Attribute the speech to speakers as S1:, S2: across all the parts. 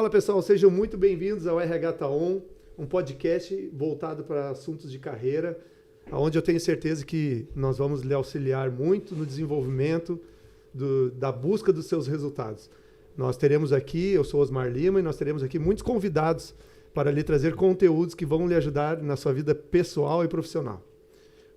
S1: Fala pessoal, sejam muito bem-vindos ao RH Tá On, um podcast voltado para assuntos de carreira, onde eu tenho certeza que nós vamos lhe auxiliar muito no desenvolvimento da busca dos seus resultados. Nós teremos aqui, eu sou Osmar Lima, e nós teremos aqui muitos convidados para lhe trazer conteúdos que vão lhe ajudar na sua vida pessoal e profissional.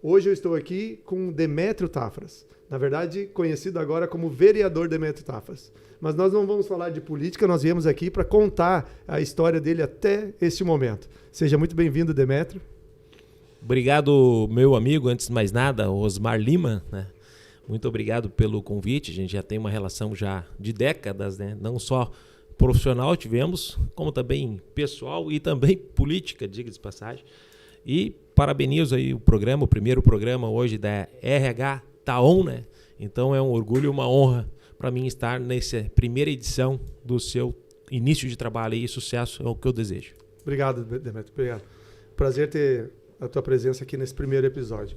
S1: Hoje eu estou aqui com Demétrio Tafras, na verdade conhecido agora como vereador Demétrio Tafras. Mas nós não vamos falar de política, nós viemos aqui para contar a história dele até este momento. Seja muito bem-vindo, Demétrio.
S2: Obrigado, meu amigo, antes de mais nada, Osmar Lima, né? Muito obrigado pelo convite, a gente já tem uma relação já de décadas, né? Não só profissional tivemos, como também pessoal e também política, diga-se de passagem. E parabenizo aí o programa, o primeiro programa hoje da RH Tá On, né? Então é um orgulho e uma honra para mim estar nessa primeira edição do seu início de trabalho e sucesso é o que eu desejo.
S1: Obrigado, Demétrio, obrigado. Prazer ter a tua presença aqui nesse primeiro episódio.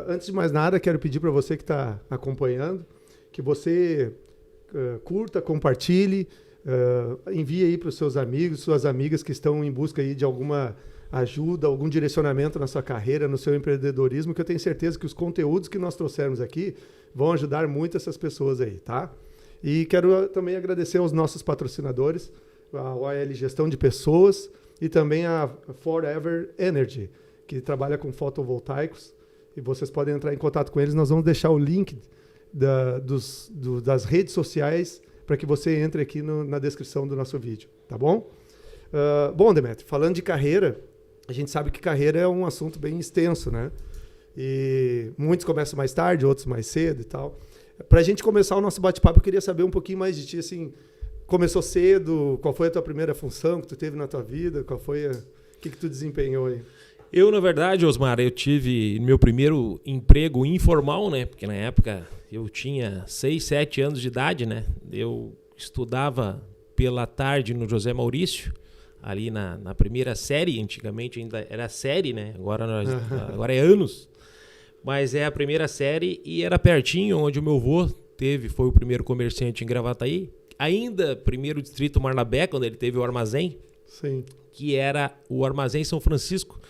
S1: Antes de mais nada, quero pedir para você que está acompanhando, que você curta, compartilhe, envie aí para os seus amigos, suas amigas que estão em busca aí de alguma ajuda, algum direcionamento na sua carreira, no seu empreendedorismo, que eu tenho certeza que os conteúdos que nós trouxermos aqui vão ajudar muito essas pessoas aí, tá? E quero também agradecer aos nossos patrocinadores, a OAL Gestão de Pessoas e também a Forever Energy, que trabalha com fotovoltaicos, e vocês podem entrar em contato com eles. Nós vamos deixar o link das redes sociais para que você entre aqui na descrição do nosso vídeo, tá bom? Bom, Demétrio, falando de carreira, a gente sabe que carreira é um assunto bem extenso, né? E muitos começam mais tarde, outros mais cedo e tal. Para a gente começar o nosso bate-papo, eu queria saber um pouquinho mais de ti, assim, começou cedo, qual foi a tua primeira função que tu teve na tua vida, o que tu desempenhou aí?
S2: Eu, na verdade, Osmar, eu tive meu primeiro emprego informal, né? Porque na época eu tinha 6, 7 anos de idade, né? Eu estudava pela tarde no José Maurício, ali na primeira série, antigamente ainda era série, né? Agora é anos. Mas é a primeira série e era pertinho onde o meu avô foi o primeiro comerciante em Gravataí. Ainda primeiro distrito Marlabé, quando ele teve o armazém,
S1: sim,
S2: que era o Armazém São Francisco.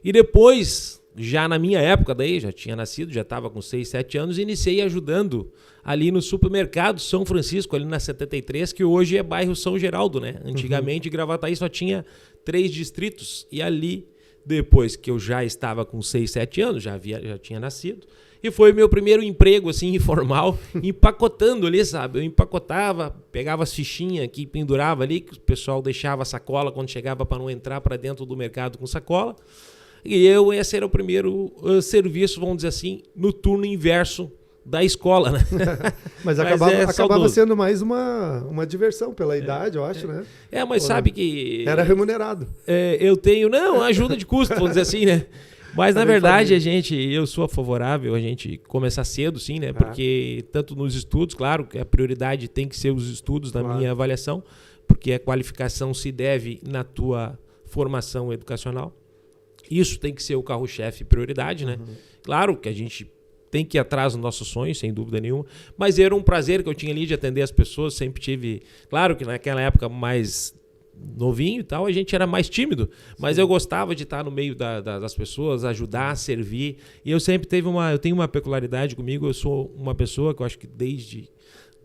S2: E depois, já na minha época, daí já tinha nascido, já estava com 6, 7 anos, iniciei ajudando ali no supermercado São Francisco, ali na 73, que hoje é bairro São Geraldo, né? Antigamente, Gravataí só tinha 3 distritos. E ali, depois que eu já estava com 6, 7 anos, já tinha nascido, e foi meu primeiro emprego, assim, informal, empacotando ali, sabe? Eu empacotava, pegava as fichinhas que pendurava ali, que o pessoal deixava a sacola quando chegava para não entrar para dentro do mercado com sacola. E esse era o primeiro serviço, vamos dizer assim, no turno inverso da escola, né?
S1: Mas acabava sendo mais uma diversão pela idade, eu acho, né?
S2: Mas sabe que...
S1: Era remunerado.
S2: Eu tenho, ajuda de custo, vamos dizer assim, né? Mas, na verdade, eu sou favorável a gente começar cedo, sim, né? Porque tanto nos estudos, claro, que a prioridade tem que ser os estudos na minha avaliação, porque a qualificação se deve na tua formação educacional. Isso tem que ser o carro-chefe prioridade, né? Claro que a gente tem que ir atrás dos nossos sonhos, sem dúvida nenhuma, mas era um prazer que eu tinha ali de atender as pessoas, sempre tive... Claro que naquela época mais novinho e tal, a gente era mais tímido, mas eu gostava de estar no meio das pessoas, ajudar, servir, e eu sempre eu tenho uma peculiaridade comigo, eu sou uma pessoa que eu acho que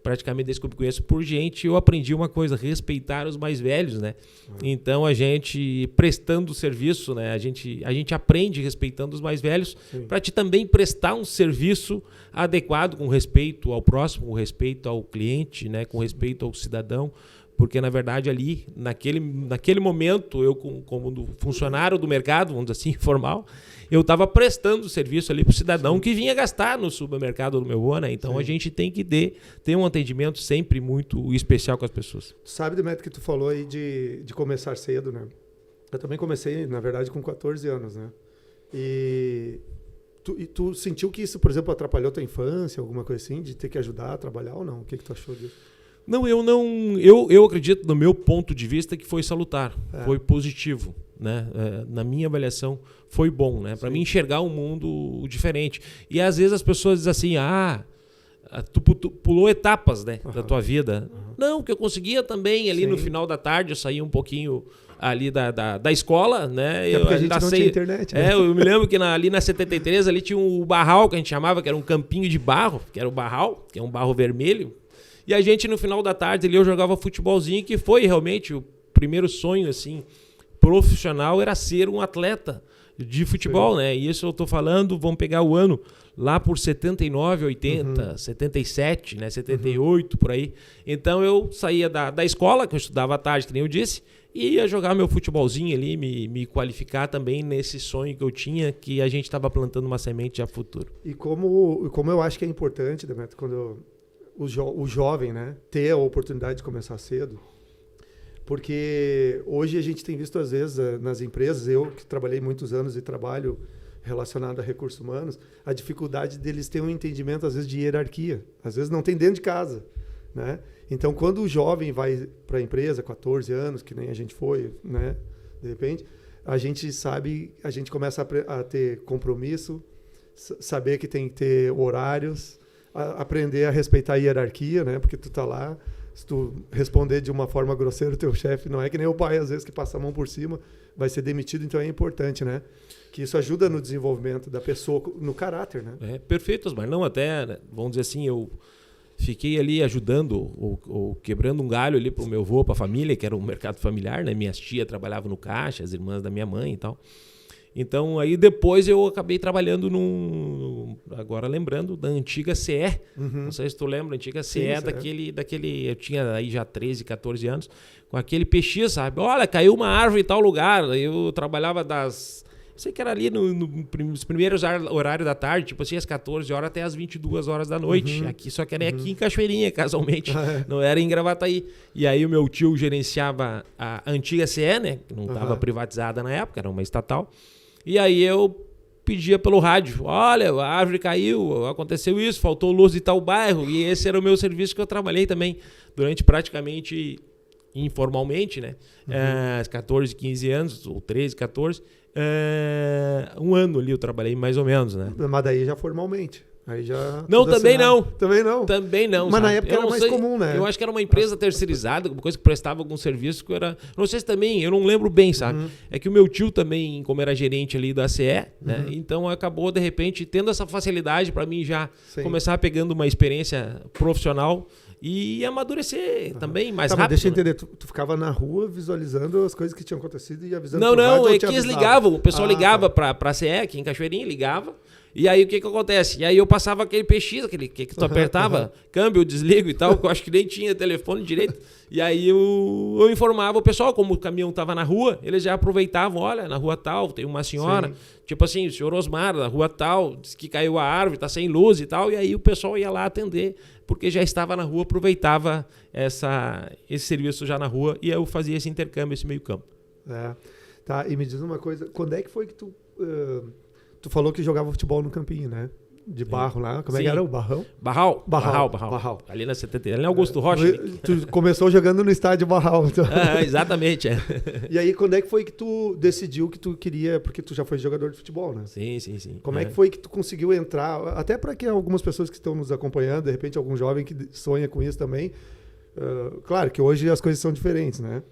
S2: praticamente desde que eu me conheço por gente, eu aprendi uma coisa, respeitar os mais velhos, né? Então, a gente prestando serviço, né? A gente aprende respeitando os mais velhos para te também prestar um serviço adequado com respeito ao próximo, com respeito ao cliente, né? Com respeito ao cidadão, porque, na verdade, ali, naquele momento, eu, como funcionário do mercado, vamos dizer assim, informal, eu estava prestando serviço ali para o cidadão que vinha gastar no supermercado do meu avô, né? Então, a gente tem que ter um atendimento sempre muito especial com as pessoas.
S1: Sabe, Demétrio, que tu falou aí de começar cedo, né? Eu também comecei, na verdade, com 14 anos, né? E tu sentiu que isso, por exemplo, atrapalhou tua infância, alguma coisa assim, de ter que ajudar a trabalhar ou não? O que tu achou disso?
S2: Não, eu acredito, no meu ponto de vista, que foi salutar, foi positivo, né? Na minha avaliação, foi bom, né? Para mim enxergar um mundo diferente. E às vezes as pessoas dizem assim, tu pulou etapas, né, da tua vida. Não, que eu conseguia também ali no final da tarde, eu saía um pouquinho ali da escola, né?
S1: Porque a gente não tinha internet, né?
S2: Eu me lembro que ali na 73 ali tinha o barral, que a gente chamava, que era um campinho de barro, que era o barral, que é um barro vermelho. E a gente no final da tarde ali eu jogava futebolzinho, que foi realmente o primeiro sonho assim profissional, era ser um atleta de futebol, né? E isso eu tô falando, vamos pegar o ano lá por 79, 80, 77, né? 78, por aí. Então eu saía da escola, que eu estudava à tarde, que nem eu disse, e ia jogar meu futebolzinho ali, me qualificar também nesse sonho que eu tinha, que a gente estava plantando uma semente a futuro.
S1: E como eu acho que é importante, Demetrio, quando o jovem, né, ter a oportunidade de começar cedo, porque hoje a gente tem visto às vezes nas empresas, eu que trabalhei muitos anos e trabalho relacionado a recursos humanos, a dificuldade deles terem um entendimento às vezes de hierarquia, às vezes não tem dentro de casa, né? Então, quando o jovem vai para a empresa, 14 anos, que nem a gente foi, né? De repente, a gente sabe, a gente começa a ter compromisso, saber que tem que ter horários, aprender a respeitar a hierarquia, né? Porque tu tá lá, se tu responder de uma forma grosseira, o teu chefe não é que nem o pai, às vezes, que passa a mão por cima, vai ser demitido, então é importante, né? Que isso ajuda no desenvolvimento da pessoa, no caráter, né?
S2: Perfeito, Osmar. Não, até, né, vamos dizer assim, eu fiquei ali ajudando ou quebrando um galho ali pro meu avô, pra família, que era um mercado familiar, né? Minhas tias trabalhavam no caixa, as irmãs da minha mãe e tal. Então, aí depois eu acabei trabalhando agora lembrando, da antiga CE. Não sei se tu lembra, a antiga CE, sim, daquele, eu tinha aí já 13, 14 anos, com aquele PX, sabe? Olha, caiu uma árvore em tal lugar. Eu trabalhava sei que era ali nos primeiros horários da tarde, tipo assim, às 14 horas até às 22 horas da noite. Só que era aqui em Cachoeirinha, casualmente. Não era em Gravataí. E aí o meu tio gerenciava a antiga CE, né? Que não estava privatizada na época, era uma estatal. E aí eu pedia pelo rádio, olha, a árvore caiu, aconteceu isso, faltou luz de tal bairro. E esse era o meu serviço que eu trabalhei também durante praticamente informalmente, né? 14, 15 anos, ou 13, 14. Um ano ali eu trabalhei mais ou menos, né?
S1: Mas daí já formalmente. Aí já
S2: não, também não.
S1: Também não?
S2: Também não.
S1: Mas sabe? Na época era mais comum, né?
S2: Eu acho que era uma empresa terceirizada, alguma coisa que prestava algum serviço que era... Não sei se também, eu não lembro bem, sabe? É que o meu tio também, como era gerente ali da CE, né? Então acabou, de repente, tendo essa facilidade para mim já começar pegando uma experiência profissional e amadurecer também mais rápido.
S1: Mas deixa eu entender, tu ficava na rua visualizando as coisas que tinham acontecido e avisando
S2: pro rádio? Não, é que eles ligavam, o pessoal ligava pra CE aqui em Cachoeirinha, ligava. E aí o que acontece? E aí eu passava aquele PX, aquele que tu apertava, câmbio, desligo e tal, que eu acho que nem tinha telefone direito. E aí eu informava o pessoal, como o caminhão tava na rua, eles já aproveitavam, olha, na rua tal, tem uma senhora, tipo assim, o senhor Osmar, na rua tal, disse que caiu a árvore, tá sem luz e tal, e aí o pessoal ia lá atender, porque já estava na rua, aproveitava esse serviço já na rua, e eu fazia esse intercâmbio, esse meio campo.
S1: Tá, e me diz uma coisa, quando é que foi que tu... Tu falou que jogava futebol no campinho, né? De barro lá. Como é que era o barrão?
S2: Barral. Ali na 70, ali na Augusto Rocha.
S1: Tu começou jogando no estádio Barral. Então.
S2: Exatamente.
S1: E aí, quando é que foi que tu decidiu que tu queria... Porque tu já foi jogador de futebol, né?
S2: Sim.
S1: Como é que foi que tu conseguiu entrar? Até para que algumas pessoas que estão nos acompanhando, de repente algum jovem que sonha com isso também. Claro que hoje as coisas são diferentes, né?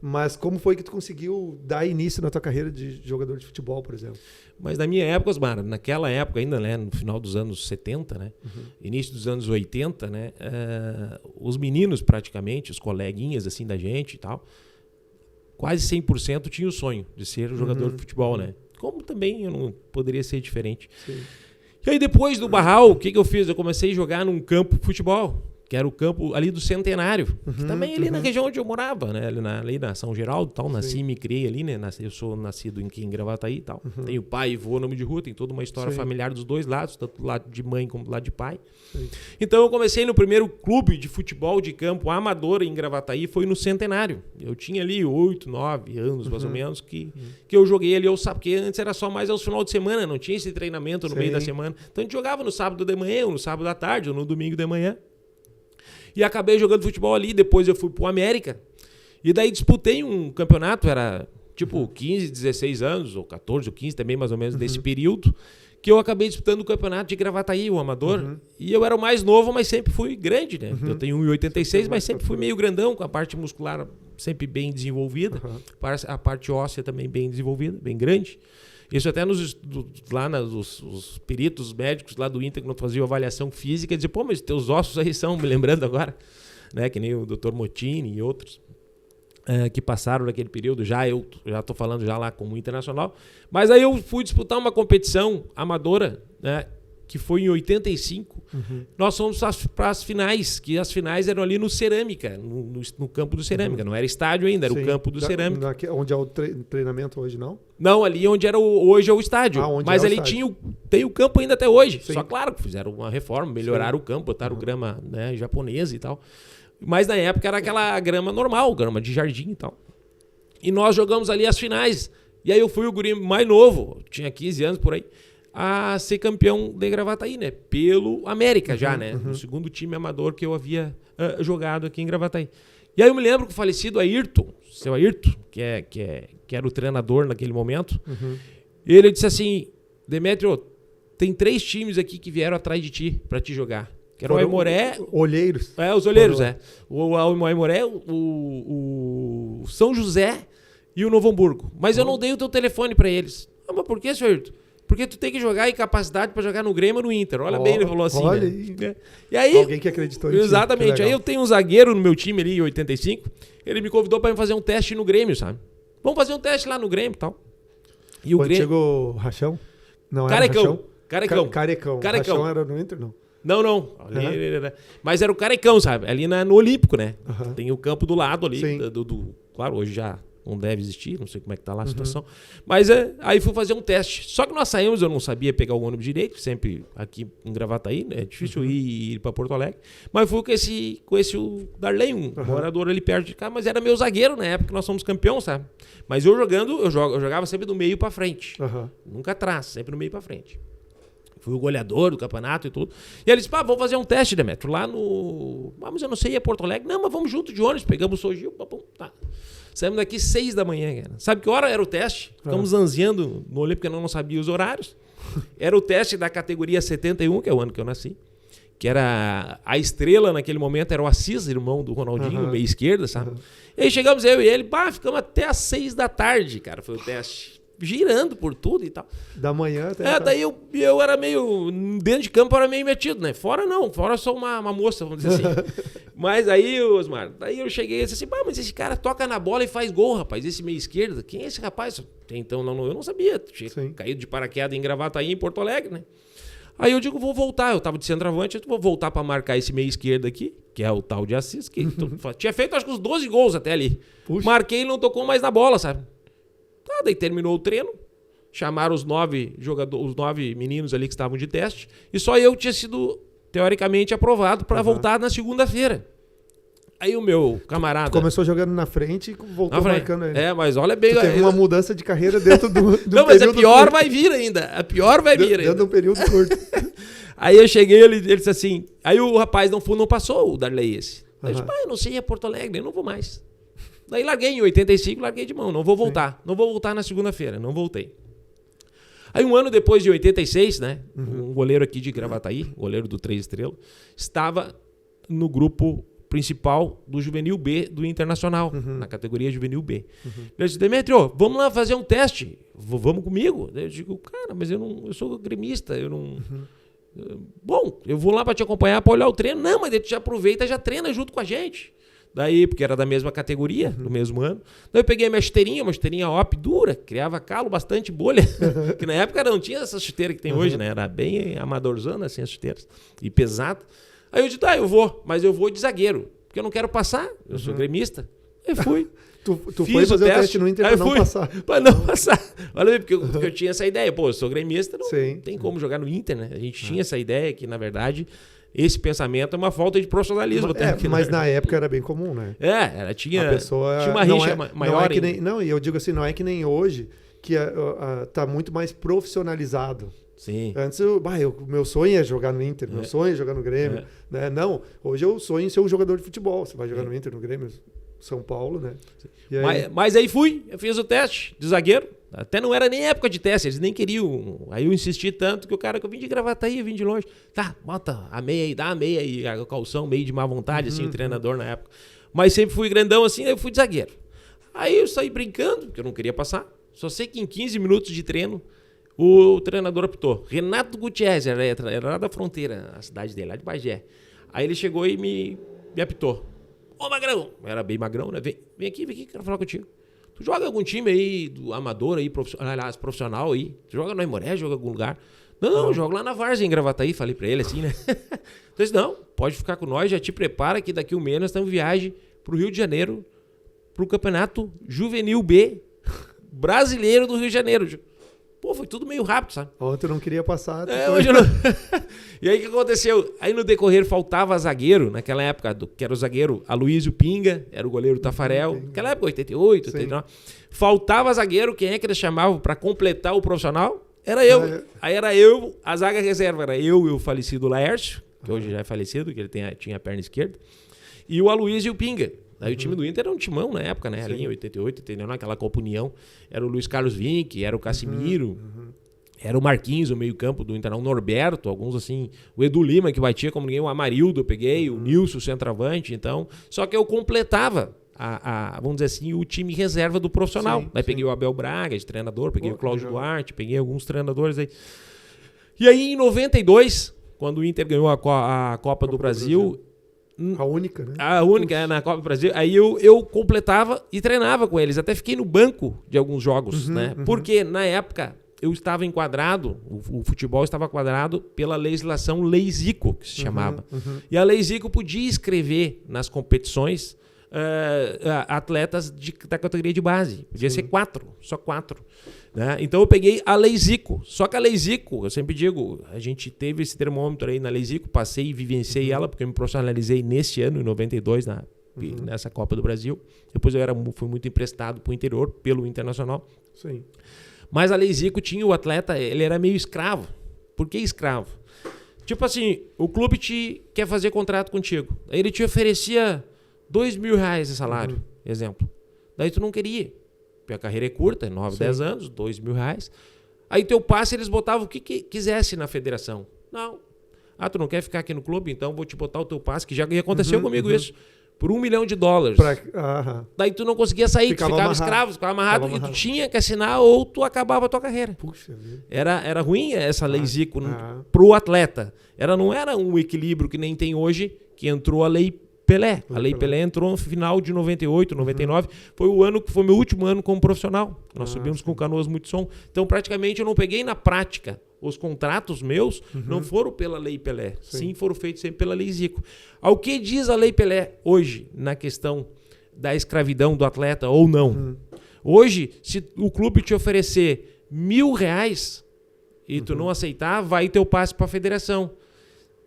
S1: Mas como foi que tu conseguiu dar início na tua carreira de jogador de futebol, por exemplo?
S2: Mas na minha época, Osmar, naquela época ainda, né, no final dos anos 70, né, início dos anos 80, né, os meninos praticamente, os coleguinhas assim da gente e tal, quase 100% tinham o sonho de ser jogador de futebol, né? Como também eu não poderia ser diferente. Sim. E aí depois do Barral, o que eu fiz? Eu comecei a jogar num campo de futebol, que era o campo ali do Centenário, que também ali na região onde eu morava, né? Ali na São Geraldo e tal, nasci e me criei ali, né? Eu sou nascido em Gravataí e tal. Tenho pai e vô, nome de rua, tem toda uma história familiar dos dois lados, tanto do lado de mãe como do lado de pai. Então eu comecei no primeiro clube de futebol de campo amador em Gravataí, foi no Centenário. Eu tinha ali 8, 9 anos, mais ou menos, que eu joguei ali, porque antes era só mais aos final de semana, não tinha esse treinamento no meio da semana. Então a gente jogava no sábado de manhã, ou no sábado da tarde, ou no domingo de manhã. E acabei jogando futebol ali, depois eu fui pro América. E daí disputei um campeonato, era tipo 15, 16 anos, ou 14 ou 15 também, mais ou menos, nesse período, que eu acabei disputando o campeonato de Gravataí, o amador, e eu era o mais novo, mas sempre fui grande, né? Eu tenho 1,86, mas sempre fui meio grandão, com a parte muscular sempre bem desenvolvida, a parte óssea também bem desenvolvida, bem grande. Isso até os peritos médicos lá do Inter, quando faziam avaliação física, diziam, pô, mas teus ossos aí são, me lembrando agora, né? Que nem o Dr. Motini e outros. Que passaram naquele período, eu já estou falando já lá como internacional, mas aí eu fui disputar uma competição amadora, né, que foi em 85, nós fomos para as finais, que as finais eram ali no Cerâmica, no campo do Cerâmica, não era estádio ainda, era o campo do Cerâmica.
S1: Onde é o treinamento hoje, não?
S2: Não, ali onde era hoje é o estádio, mas ali tem o campo ainda até hoje, só claro que fizeram uma reforma, melhoraram o campo, botaram grama, né, japonesa e tal. Mas na época era aquela grama normal, grama de jardim e tal. E nós jogamos ali as finais. E aí eu fui o guri mais novo, tinha 15 anos por aí, a ser campeão de Gravataí, né? Pelo América já, né? No segundo time amador que eu havia jogado aqui em Gravataí. E aí eu me lembro que o falecido Ayrton, seu Ayrton, que era o treinador naquele momento, ele disse assim, Demétrio, tem 3 times aqui que vieram atrás de ti para te jogar. Que era o Aimoré...
S1: Olheiros.
S2: Os olheiros, O Aimoré, o São José e o Novo Hamburgo. Mas eu não dei o teu telefone para eles. Ah, mas por que, senhor Ayrton? Porque tu tem que jogar em capacidade para jogar no Grêmio ou no Inter. Olha bem, ele falou assim.
S1: Olha
S2: né? E aí,
S1: alguém que acreditou em ti.
S2: Exatamente. Aí eu tenho um zagueiro no meu time ali, em 85. Ele me convidou para fazer um teste no Grêmio, sabe? Vamos fazer um teste lá no Grêmio e tal. E o Grêmio...
S1: chegou Rachão? Não era
S2: Carecão.
S1: Rachão? Carecão. Rachão era no Inter, não?
S2: Não. Mas era o Carecão, sabe? Ali no Olímpico, né? Tem o campo do lado ali. Claro, hoje já não deve existir, não sei como é que tá lá a situação. Mas aí fui fazer um teste. Só que nós saímos, eu não sabia pegar o ônibus direito, sempre aqui em Gravataí, né? É difícil ir para Porto Alegre. Mas fui com esse o Darley, um morador ali perto de cá, mas era meu zagueiro na época que nós somos campeão, sabe? Mas eu jogava sempre do meio para frente. Nunca atrás, sempre do meio para frente. Fui o goleador do campeonato e tudo. E ele disse, vamos fazer um teste, Demétrio, lá no... mas eu não sei, é Porto Alegre. Não, mas vamos junto de ônibus, pegamos o Sogil, tá. Saímos daqui 6 da manhã, cara. Sabe que hora era o teste? Ficamos ansiando no Olímpico, porque eu não sabia os horários. Era o teste da categoria 71, que é o ano que eu nasci. Que era a estrela naquele momento, era o Assis, irmão do Ronaldinho, meia esquerda, sabe? E aí chegamos eu e ele, ficamos até às 6 da tarde, cara, foi o teste. Girando por tudo e tal.
S1: Da manhã até...
S2: daí eu era meio... Dentro de campo eu era meio metido, né? Fora não, fora só uma moça, vamos dizer assim. Mas aí, Osmar, daí eu cheguei e disse assim, mas esse cara toca na bola e faz gol, rapaz, esse meio esquerda. Quem é esse rapaz? Então, eu não sabia. Tinha caído de paraquedas em Gravataí, em Porto Alegre, né? Aí eu digo, vou voltar. Eu tava de centroavante, eu vou voltar pra marcar esse meio esquerdo aqui, que é o tal de Assis, que tinha feito acho que uns 12 gols até ali. Puxa. Marquei e não tocou mais na bola, sabe? Daí terminou o treino, chamaram os 9 meninos ali que estavam de teste, e só eu tinha sido, teoricamente, aprovado para voltar na segunda-feira. Aí o meu camarada...
S1: Tu começou jogando na frente e voltou marcando ele.
S2: Mas olha bem...
S1: Tu teve uma mudança de carreira dentro do
S2: não, mas a pior curto. Vai vir ainda. A pior vai vir ainda.
S1: Dentro de um período curto.
S2: Aí eu cheguei, ele disse assim... Aí o rapaz não passou, o Darley esse. Aí eu disse, eu não sei, é Porto Alegre, eu não vou mais. Daí larguei em 85, larguei de mão. Não vou voltar. Sim. Não vou voltar na segunda-feira. Não voltei. Aí um ano depois de 86, né? Um goleiro aqui de Gravataí, goleiro do 3 Estrelas, estava no grupo principal do Juvenil B do Internacional, na categoria Juvenil B. Ele disse, Demétrio, vamos lá fazer um teste. Vamos comigo? Daí eu digo, cara, mas eu sou gremista, eu não... Bom, eu vou lá para te acompanhar para olhar o treino. Não, mas ele já aproveita e já treina junto com a gente. Daí, porque era da mesma categoria, do mesmo ano. Daí eu peguei uma chuteirinha OP dura, criava calo, bastante bolha. Que na época não tinha essa chuteira que tem hoje, né? Era bem amadorzona, assim, as chuteiras. E pesado. Aí eu disse, eu vou, mas eu vou de zagueiro. Porque eu não quero passar, eu sou gremista. Aí fui.
S1: Tu foi fazer o teste no Inter para não passar.
S2: Para não passar. Olha aí, porque eu tinha essa ideia. Pô, eu sou gremista, não tem como jogar no Inter, né? A gente tinha essa ideia que, na verdade... Esse pensamento é uma falta de profissionalismo.
S1: Mas na época era bem comum, né?
S2: Tinha
S1: uma
S2: rixa maior.
S1: E eu digo assim, não é que nem hoje, que tá muito mais profissionalizado.
S2: Sim.
S1: Antes, meu sonho é jogar no Inter, meu sonho é jogar no Grêmio. Né? Não, hoje eu sonho em ser um jogador de futebol. Você vai jogar no Inter, no Grêmio, São Paulo, né?
S2: Mas aí eu fiz o teste de zagueiro. Até não era nem época de teste, eles nem queriam. Aí eu insisti tanto que o cara que eu vim de Gravataí, eu vim de longe. Tá, bota a meia aí, dá a meia aí, a calção, meio de má vontade, assim, o treinador na época. Mas sempre fui grandão assim, aí eu fui de zagueiro. Aí eu saí brincando, porque eu não queria passar. Só sei que em 15 minutos de treino, o treinador apitou. Renato Gutierrez, era lá da fronteira, a cidade dele, lá de Bagé. Aí ele chegou e me apitou. Ô, Magrão! Era bem magrão, né? Vem aqui, quero falar contigo. Tu joga algum time aí, do amador aí, profissional aí? Tu joga no Aimoré, joga em algum lugar? Não, jogo lá na Várzea, em Gravataí. Falei pra ele assim, né? Então disse, não, pode ficar com nós, já te prepara que daqui um mês nós estamos em viagem pro Rio de Janeiro, pro Campeonato Juvenil B brasileiro do Rio de Janeiro. Pô, foi tudo meio rápido, sabe?
S1: Ontem eu não queria passar.
S2: Hoje eu não... E aí o que aconteceu? Aí no decorrer faltava zagueiro, naquela época, que era o zagueiro Aloysio Pinga, era o goleiro Tafarel. Naquela época, 88, 89. Faltava zagueiro, quem é que eles chamavam para completar o profissional? Era eu. Aí era eu, a zaga reserva era eu e o falecido Laércio, que hoje já é falecido, que ele tinha a perna esquerda, e o Aloysio Pinga. Aí o time do Inter era um timão na época, né? Ali em 88, entendeu? Naquela Copa União. Era o Luiz Carlos Vinck, era o Casimiro, era o Marquinhos, o meio-campo do Inter, o Norberto, alguns assim. O Edu Lima, que batia como ninguém, o Amarildo eu peguei, o Nilson, o centroavante, então. Só que eu completava, vamos dizer assim, o time reserva do profissional. Aí peguei o Abel Braga de treinador, peguei o Cláudio Duarte, peguei alguns treinadores aí. E aí em 92, quando o Inter ganhou a Copa do Brasil.
S1: A única, né?
S2: A única, na Copa do Brasil. Aí eu completava e treinava com eles. Até fiquei no banco de alguns jogos, né? Porque, na época, eu estava enquadrado, o futebol estava enquadrado pela legislação Lei Zico, que se chamava. E a Lei Zico podia escrever nas competições atletas da categoria de base. Podia ser 4, só 4. Né? Então eu peguei a Lei Zico. Só que a Lei Zico, eu sempre digo, a gente teve esse termômetro aí na Lei Zico, passei e vivenciei ela, porque eu me profissionalizei neste ano, em 92, nessa Copa do Brasil. Depois fui muito emprestado para o interior, pelo Internacional.
S1: Sim.
S2: Mas a Lei Zico tinha o atleta, ele era meio escravo. Por que escravo? Tipo assim, o clube quer fazer contrato contigo. Aí ele te oferecia R$2.000 de salário, exemplo. Daí tu não queria. Porque a carreira é curta, 9, 10 anos, R$2.000. Aí teu passe eles botavam o que quisesse na federação. Não. Tu não quer ficar aqui no clube? Então vou te botar o teu passe, que já aconteceu comigo isso. Por $1 milhão. Daí tu não conseguia sair, tu ficava escravo, ficava amarrado. E tu tinha que assinar ou tu acabava a tua carreira.
S1: Puxa vida.
S2: Era ruim essa Lei Zico pro atleta. Não era um equilíbrio que nem tem hoje, que entrou a Lei Pelé. A Lei Pelé entrou no final de 98, 99. Foi foi meu último ano como profissional. Nós subimos com Canoas Multissom. Então, praticamente, eu não peguei na prática. Os contratos meus não foram pela Lei Pelé. Sim, foram feitos sempre pela Lei Zico. Ao que diz a Lei Pelé hoje na questão da escravidão do atleta ou não? Hoje, se o clube te oferecer R$1.000 e tu não aceitar, vai teu passe para a federação.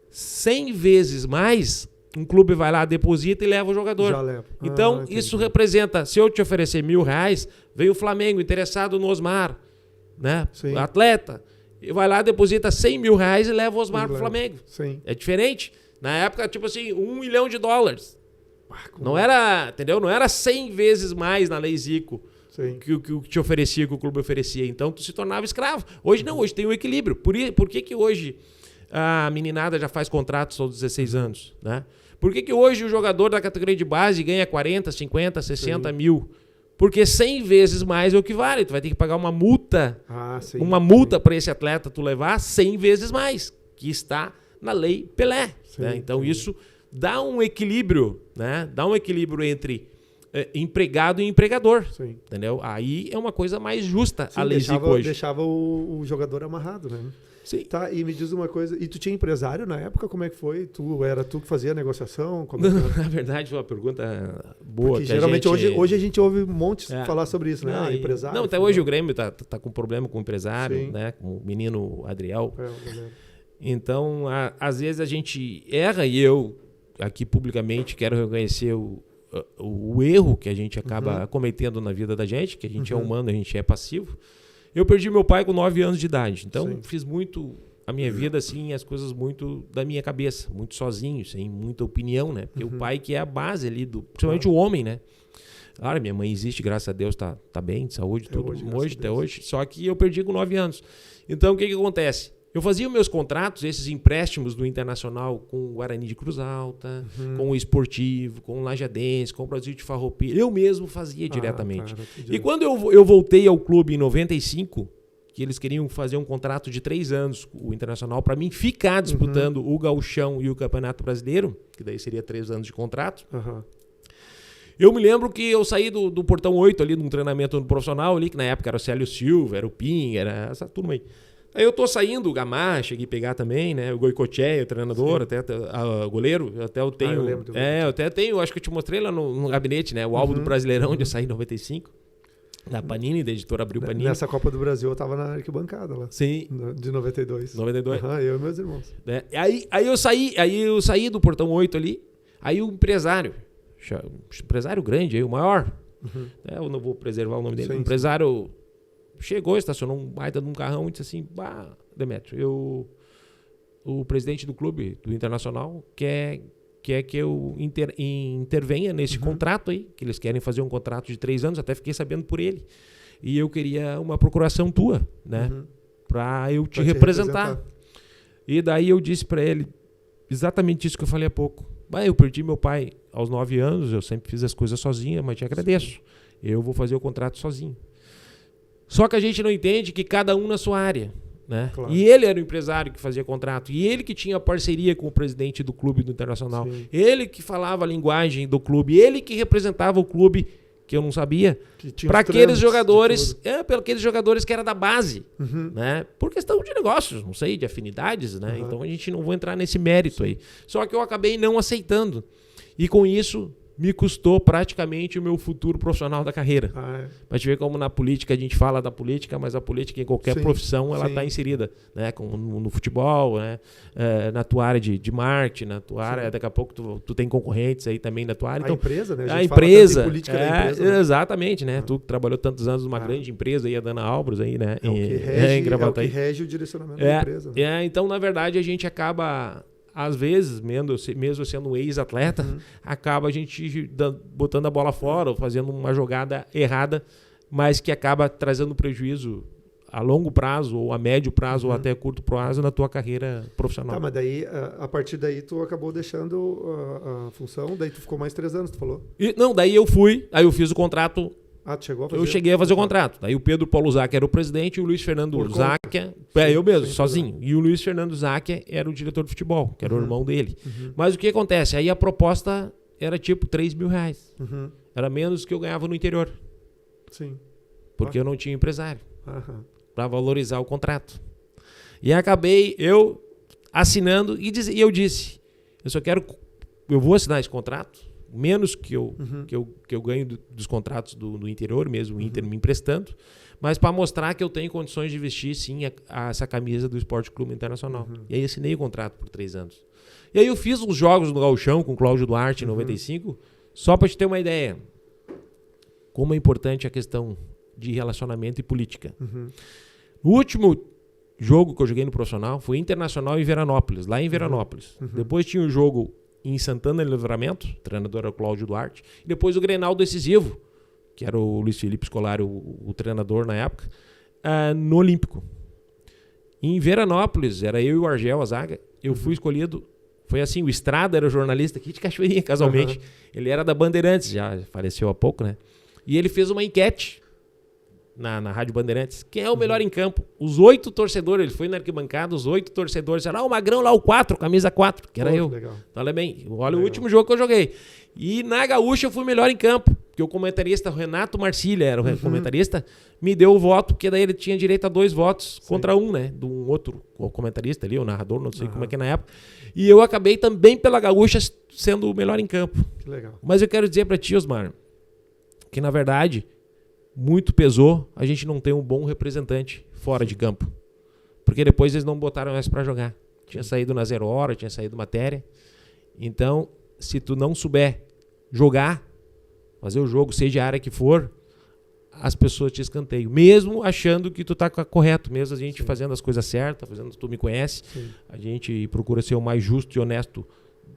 S2: 100 vezes mais... Um clube vai lá, deposita e leva o jogador.
S1: Já leva.
S2: Então, isso representa... Se eu te oferecer R$1.000, vem o Flamengo interessado no Osmar, né? O atleta. E vai lá, deposita R$100.000 e leva o Osmar pro Flamengo.
S1: Sim.
S2: É diferente. Na época, tipo assim, $1 milhão. Não era, entendeu? Não era 100 vezes mais na Lei Zico que te oferecia, que o clube oferecia. Então, tu se tornava escravo. Hoje não, hoje tem um equilíbrio. Por que hoje a meninada já faz contratos aos 16 anos, né? Por que hoje o jogador da categoria de base ganha 40, 50, 60 mil? Porque 100 vezes mais é o que vale. Tu vai ter que pagar uma multa, para esse atleta tu levar 100 vezes mais, que está na Lei Pelé. Né? Então isso dá um equilíbrio, né? Dá um equilíbrio entre empregado e empregador. Entendeu? Aí é uma coisa mais justa a Lei Zico hoje.
S1: Deixava o jogador amarrado, né?
S2: Sim.
S1: Tá, e me diz uma coisa, e tu tinha empresário na época? Como é que foi? Era tu que fazia a negociação?
S2: Na verdade, foi uma pergunta boa.
S1: Porque geralmente hoje a gente ouve montes falar sobre isso, né? Empresário.
S2: Até hoje o Grêmio tá com problema com o empresário, né? Com o menino Adriel. Então, às vezes a gente erra e eu, aqui publicamente, quero reconhecer o erro que a gente acaba cometendo na vida da gente, que a gente é humano, a gente é passivo. Eu perdi meu pai com 9 anos de idade. Então, fiz muito a minha vida, assim, as coisas muito da minha cabeça, muito sozinho, sem muita opinião, né? Porque o pai que é a base ali, principalmente o homem, né? Claro, minha mãe existe, graças a Deus, tá bem, de saúde, tudo,
S1: hoje,
S2: até hoje. Só que eu perdi com 9 anos. Então, o que acontece? Eu fazia meus contratos, esses empréstimos do Internacional com o Guarani de Cruz Alta, com o Esportivo, com o Lajadense, com o Brasil de Farroupilha. Eu mesmo fazia diretamente. E quando eu voltei ao clube em 95, que eles queriam fazer um contrato de 3 anos com o Internacional para mim ficar disputando o Gauchão e o Campeonato Brasileiro, que daí seria 3 anos de contrato. Eu me lembro que eu saí do Portão 8 ali, num treinamento no profissional ali, que na época era o Célio Silva, era o Pim, era essa turma aí. Aí eu tô saindo, o Gamar, cheguei a pegar também, né? O Goicoechea, o treinador, até o goleiro, até eu tenho...
S1: eu lembro
S2: eu até tenho, acho que eu te mostrei lá no gabinete, né? O álbum do Brasileirão, onde eu saí em 95. Da Panini, da editora Abril Panini.
S1: Nessa Copa do Brasil eu tava na arquibancada lá.
S2: Sim.
S1: De 92.
S2: 92.
S1: Eu e meus irmãos.
S2: Aí eu saí do Portão 8 ali, aí o empresário grande, aí, o maior, eu não vou preservar o nome dele, o empresário chegou, estacionou um baita de um carrão e disse assim, Demétrio, o presidente do clube, do Internacional, quer que eu intervenha nesse contrato aí, que eles querem fazer um contrato de 3 anos, até fiquei sabendo por ele. E eu queria uma procuração tua, né? Pra eu te representar. E daí eu disse pra ele exatamente isso que eu falei há pouco. Eu perdi meu pai aos 9 anos, eu sempre fiz as coisas sozinho, mas te agradeço. Eu vou fazer o contrato sozinho. Só que a gente não entende que cada um na sua área. Né? Claro. E ele era o empresário que fazia contrato, e ele que tinha parceria com o presidente do clube do Internacional, ele que falava a linguagem do clube, ele que representava o clube, que eu não sabia, para aqueles jogadores, para aqueles jogadores que era da base, né? Por questão de negócios, não sei, de afinidades, né? Então a gente não vai entrar nesse mérito aí. Só que eu acabei não aceitando, e com isso me custou praticamente o meu futuro profissional da carreira. Pra te ver como na política a gente fala da política, mas a política em qualquer profissão ela está inserida, né? Como no futebol, né? Na tua área de marketing, na tua área, daqui a pouco tu tem concorrentes aí também na tua área. Então,
S1: a empresa, né?
S2: A empresa,
S1: política da empresa, né?
S2: Exatamente, né? Tu que trabalhou tantos anos numa grande empresa aí, a Dana Albros aí, né?
S1: É o que rege o direcionamento da empresa. Né?
S2: Então, na verdade, a gente acaba... Às vezes, mesmo sendo um ex-atleta, acaba a gente botando a bola fora ou fazendo uma jogada errada, mas que acaba trazendo prejuízo a longo prazo, ou a médio prazo, ou até a curto prazo na tua carreira profissional.
S1: Tá, mas daí, a partir daí, tu acabou deixando a função, daí tu ficou mais 3 anos, tu falou?
S2: Daí eu fui, aí eu fiz o contrato.
S1: Tu chegou a fazer?
S2: Eu cheguei a fazer o contrato. Daí o Pedro Paulo Záquia era o presidente e o Luiz Fernando Záquia... eu mesmo, sozinho. E o Luiz Fernando Záquia era o diretor de futebol, que era o irmão dele. Mas o que acontece? Aí a proposta era tipo R$3.000. Era menos que eu ganhava no interior.
S1: Sim.
S2: Porque eu não tinha empresário. Para valorizar o contrato. E acabei eu assinando e eu disse, eu vou assinar esse contrato, menos que eu ganho dos contratos do interior, mesmo o Inter me emprestando, mas para mostrar que eu tenho condições de vestir, sim, essa camisa do Esporte Clube Internacional. E aí assinei o contrato por 3 anos. E aí eu fiz uns jogos no Gauchão com o Cláudio Duarte em 95, só para te ter uma ideia. Como é importante a questão de relacionamento e política. O último jogo que eu joguei no profissional foi Internacional em Veranópolis, lá em Veranópolis. Depois tinha o jogo em Santana de Livramento, o treinador era o Cláudio Duarte, e depois o Grenal decisivo, que era o Luiz Felipe Scolari, o treinador na época, no Olímpico. Em Veranópolis, era eu e o Argel, a zaga, eu fui escolhido, foi assim, o Estrada era o jornalista aqui de Cachoeirinha, casualmente, ele era da Bandeirantes, já faleceu há pouco, né? E ele fez uma enquete na Rádio Bandeirantes, quem é o melhor em campo? Os 8 torcedores, ele foi na arquibancada, os 8 torcedores, o Magrão lá, o 4, camisa 4, que era eu. Legal. Então, olha bem, olha o último jogo que eu joguei. E na Gaúcha eu fui melhor em campo, porque o comentarista, o Renato Marcília, era o comentarista, me deu o voto, porque daí ele tinha direito a 2 votos contra um, né? De um outro comentarista ali, o narrador, não sei como é que é na época. E eu acabei também pela Gaúcha sendo o melhor em campo.
S1: Que legal.
S2: Mas eu quero dizer pra ti, Osmar, que na verdade... muito pesou a gente não ter um bom representante fora de campo. Porque depois eles não botaram mais para jogar. Tinha saído na 0 hora, tinha saído matéria. Então, se tu não souber jogar, fazer o jogo, seja a área que for, as pessoas te escanteiam. Mesmo achando que tu tá correto, mesmo a gente fazendo as coisas certas, tu me conhece, a gente procura ser o mais justo e honesto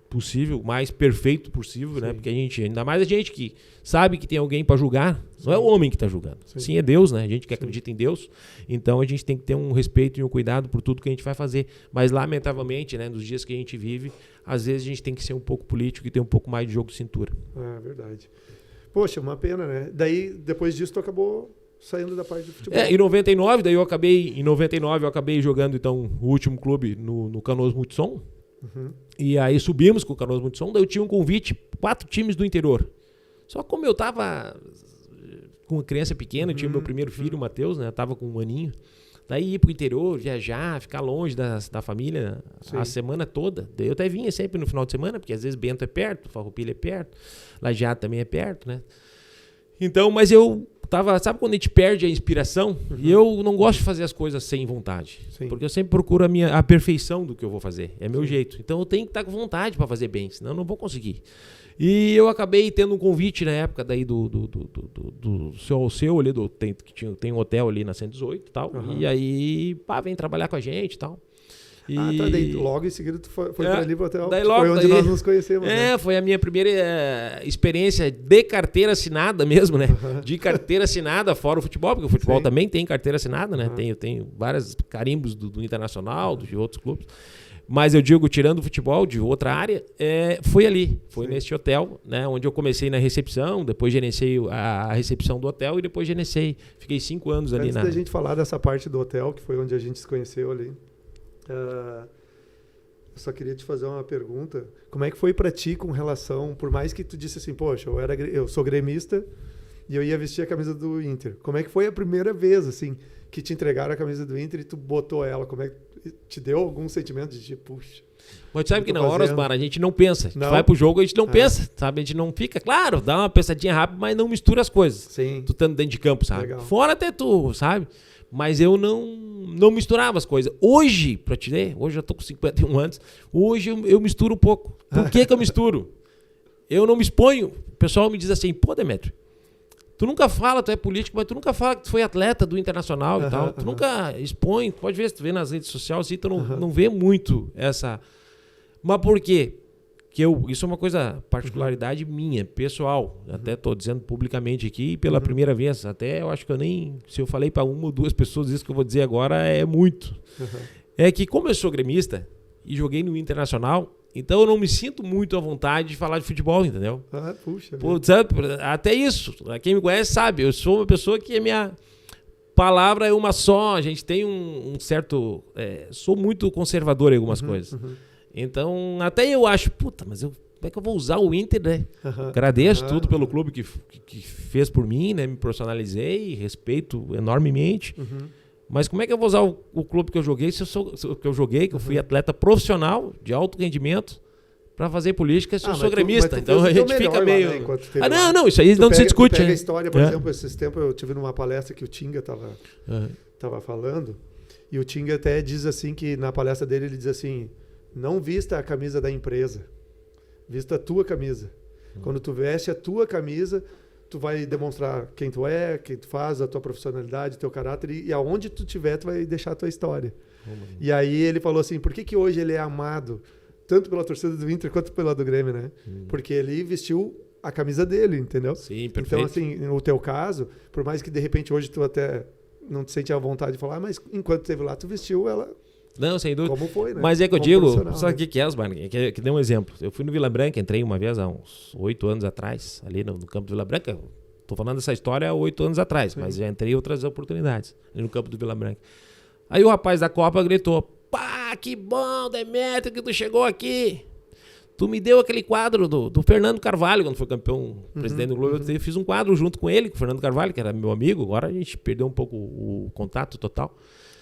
S2: possível, mais perfeito possível, né? Porque ainda mais a gente que sabe que tem alguém para julgar, não é o homem que está julgando. Sim, é Deus, né? A gente que acredita em Deus, então a gente tem que ter um respeito e um cuidado por tudo que a gente vai fazer. Mas, lamentavelmente, né, nos dias que a gente vive, às vezes a gente tem que ser um pouco político e ter um pouco mais de jogo de cintura.
S1: Verdade. Poxa, uma pena, né? Daí, depois disso, tu acabou saindo da parte do futebol.
S2: Em 99, daí eu acabei jogando, então, o último clube no Canoas Multissom. E aí subimos com o Canoas Multissom, daí eu tinha um convite, 4 times do interior. Só como eu tava com uma criança pequena, eu tinha meu primeiro filho, o Matheus, né? Eu tava com 1 aninho. Daí ir pro interior, viajar, ficar longe da família a semana toda. Daí eu até vinha sempre no final de semana, porque às vezes Bento é perto, Farroupilha é perto, Lajeado também é perto, né? Então, mas eu tava, sabe quando a gente perde a inspiração? E eu não gosto de fazer as coisas sem vontade. Porque eu sempre procuro a perfeição do que eu vou fazer. É meu jeito. Então eu tenho que estar com vontade para fazer bem, senão eu não vou conseguir. E eu acabei tendo um convite na época daí do seu ali, tem um hotel ali na 118 e tal. E aí, vem trabalhar com a gente e tal.
S1: Daí logo em seguida tu foi para ali pro hotel.
S2: Daí logo,
S1: foi onde nós nos conhecemos. Né?
S2: Foi a minha primeira experiência de carteira assinada mesmo, né? De carteira assinada fora o futebol, porque o futebol também tem carteira assinada, né? Tenho vários carimbos do Internacional, de outros clubes. Mas eu digo, tirando o futebol, de outra área, foi ali. Foi nesse hotel, né? Onde eu comecei na recepção, depois gerenciei a recepção do hotel e depois gerenciei. Fiquei 5 anos ali.
S1: Antes da gente falar dessa parte do hotel, que foi onde a gente se conheceu ali, eu só queria te fazer uma pergunta. Como é que foi para ti com relação, por mais que tu disse assim, poxa, eu sou gremista e eu ia vestir a camisa do Inter. Como é que foi a primeira vez, assim, que te entregaram a camisa do Inter e tu botou ela? Como é que te deu algum sentimento de tipo, puxa...
S2: Mas sabe que na hora, Osmar, a gente não pensa. A gente vai pro jogo, a gente não pensa, sabe? A gente não fica, claro, dá uma pensadinha rápida, mas não mistura as coisas.
S1: Sim.
S2: Tu estando dentro de campo, sabe?
S1: Legal.
S2: Fora até tu, sabe? Mas eu não misturava as coisas. Hoje, pra te ver, hoje eu tô com 51 anos, hoje eu misturo um pouco. Por que eu misturo? Eu não me exponho. O pessoal me diz assim, pô, Demetrio, tu nunca fala, tu é político, mas tu nunca fala que tu foi atleta do Internacional e tal. Tu nunca expõe, pode ver, se tu vê nas redes sociais, assim, tu não vê muito essa... Mas por quê? Isso é uma coisa, particularidade minha, pessoal. Até estou dizendo publicamente aqui pela primeira vez. Até eu acho que se eu falei para 1 ou 2 pessoas isso que eu vou dizer agora, é muito. É que como eu sou gremista e joguei no Internacional, então eu não me sinto muito à vontade de falar de futebol, entendeu?
S1: Puxa.
S2: Até isso. Quem me conhece sabe, eu sou uma pessoa que a minha palavra é uma só. A gente tem um certo... sou muito conservador em algumas coisas. Então, até eu acho, mas como é que eu vou usar o Inter, né? Agradeço tudo pelo clube que fez por mim, né? Me profissionalizei, respeito enormemente. Mas como é que eu vou usar o clube que eu joguei, que eu fui atleta profissional, de alto rendimento, para fazer política, se eu sou gremista? Então a gente fica meio... Lá, não, isso aí não se discute.
S1: Pega a história, por exemplo, esses tempos eu tive numa palestra que o Tinga tava falando, e o Tinga até diz assim, que na palestra dele ele diz assim... Não vista a camisa da empresa, vista a tua camisa. Quando tu veste a tua camisa, tu vai demonstrar quem tu é, quem tu faz, a tua profissionalidade, teu caráter, e aonde tu estiver, tu vai deixar a tua história. E aí ele falou assim, por que hoje ele é amado, tanto pela torcida do Inter quanto pela do Grêmio, né? Porque ele vestiu a camisa dele, entendeu?
S2: Sim, perfeito.
S1: Então, assim, no teu caso, por mais que de repente hoje tu até não te sente à vontade de falar, mas enquanto esteve lá, tu vestiu ela...
S2: Não, sem dúvida.
S1: Como foi, né?
S2: Mas é que eu digo, sabe o que é, Osmar? Que dê um exemplo. Eu fui no Vila Branca, entrei uma vez há uns 8 anos atrás, ali no campo do Vila Branca. Tô falando dessa história há 8 anos atrás, mas já entrei em outras oportunidades ali no campo do Vila Branca. Aí o rapaz da Copa gritou, pá, que bom, Demetrio, que tu chegou aqui. Tu me deu aquele quadro do Fernando Carvalho, quando foi campeão presidente do Globo. Eu fiz um quadro junto com ele, com o Fernando Carvalho, que era meu amigo. Agora a gente perdeu um pouco o contato total.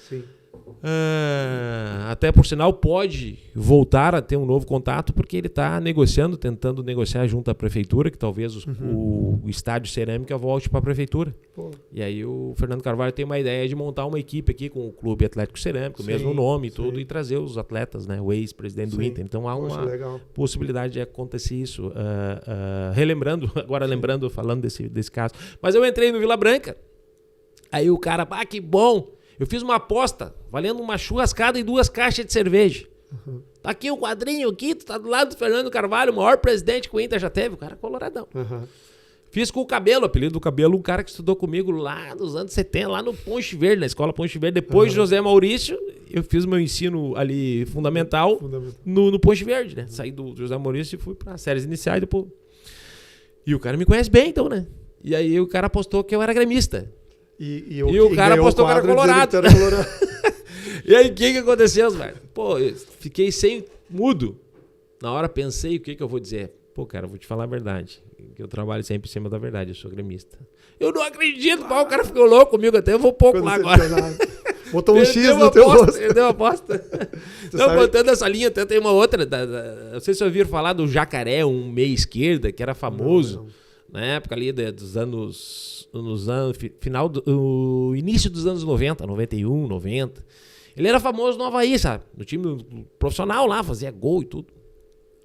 S1: Sim.
S2: Até por sinal pode voltar a ter um novo contato, porque ele está tentando negociar junto à prefeitura, que talvez o estádio Cerâmica volte para a prefeitura. E aí o Fernando Carvalho tem uma ideia de montar uma equipe aqui com o Clube Atlético Cerâmico, o mesmo nome e tudo, e trazer os atletas, né, o ex-presidente do Inter. Então há uma possibilidade de acontecer isso. Falando desse caso. Mas eu entrei no Vila Branca, aí o cara, que bom! Eu fiz uma aposta valendo uma churrascada e 2 caixas de cerveja. Tá aqui o quadrinho aqui, tu tá do lado do Fernando Carvalho, o maior presidente que o Inter já teve. O cara é coloradão. Fiz com o Cabelo, apelido do Cabelo, um cara que estudou comigo lá nos anos 70, lá no Ponte Verde, na escola Ponte Verde. Depois de José Maurício, eu fiz meu ensino ali fundamental no Ponte Verde, né? Saí do José Maurício e fui para séries iniciais depois. E o cara me conhece bem, então, né? E aí o cara apostou que eu era gremista. E o cara apostou que eu era colorado. E aí o que aconteceu, velho? Pô, eu fiquei sem mudo. Na hora pensei, o que eu vou dizer? Pô, cara, eu vou te falar a verdade. Que eu trabalho sempre em cima da verdade, eu sou gremista. Eu não acredito, pô, o cara ficou louco comigo até, eu vou pouco lá agora.
S1: Botou um X no teu rosto.
S2: Perdeu a aposta. Não, contando essa linha, até tem uma outra. Não sei se vocês ouviram falar do Jacaré, um meia esquerda, que era famoso. Não. Na época ali dos anos... início dos anos 90, 91, 90. Ele era famoso no Avaí, sabe? No time profissional lá, fazia gol e tudo.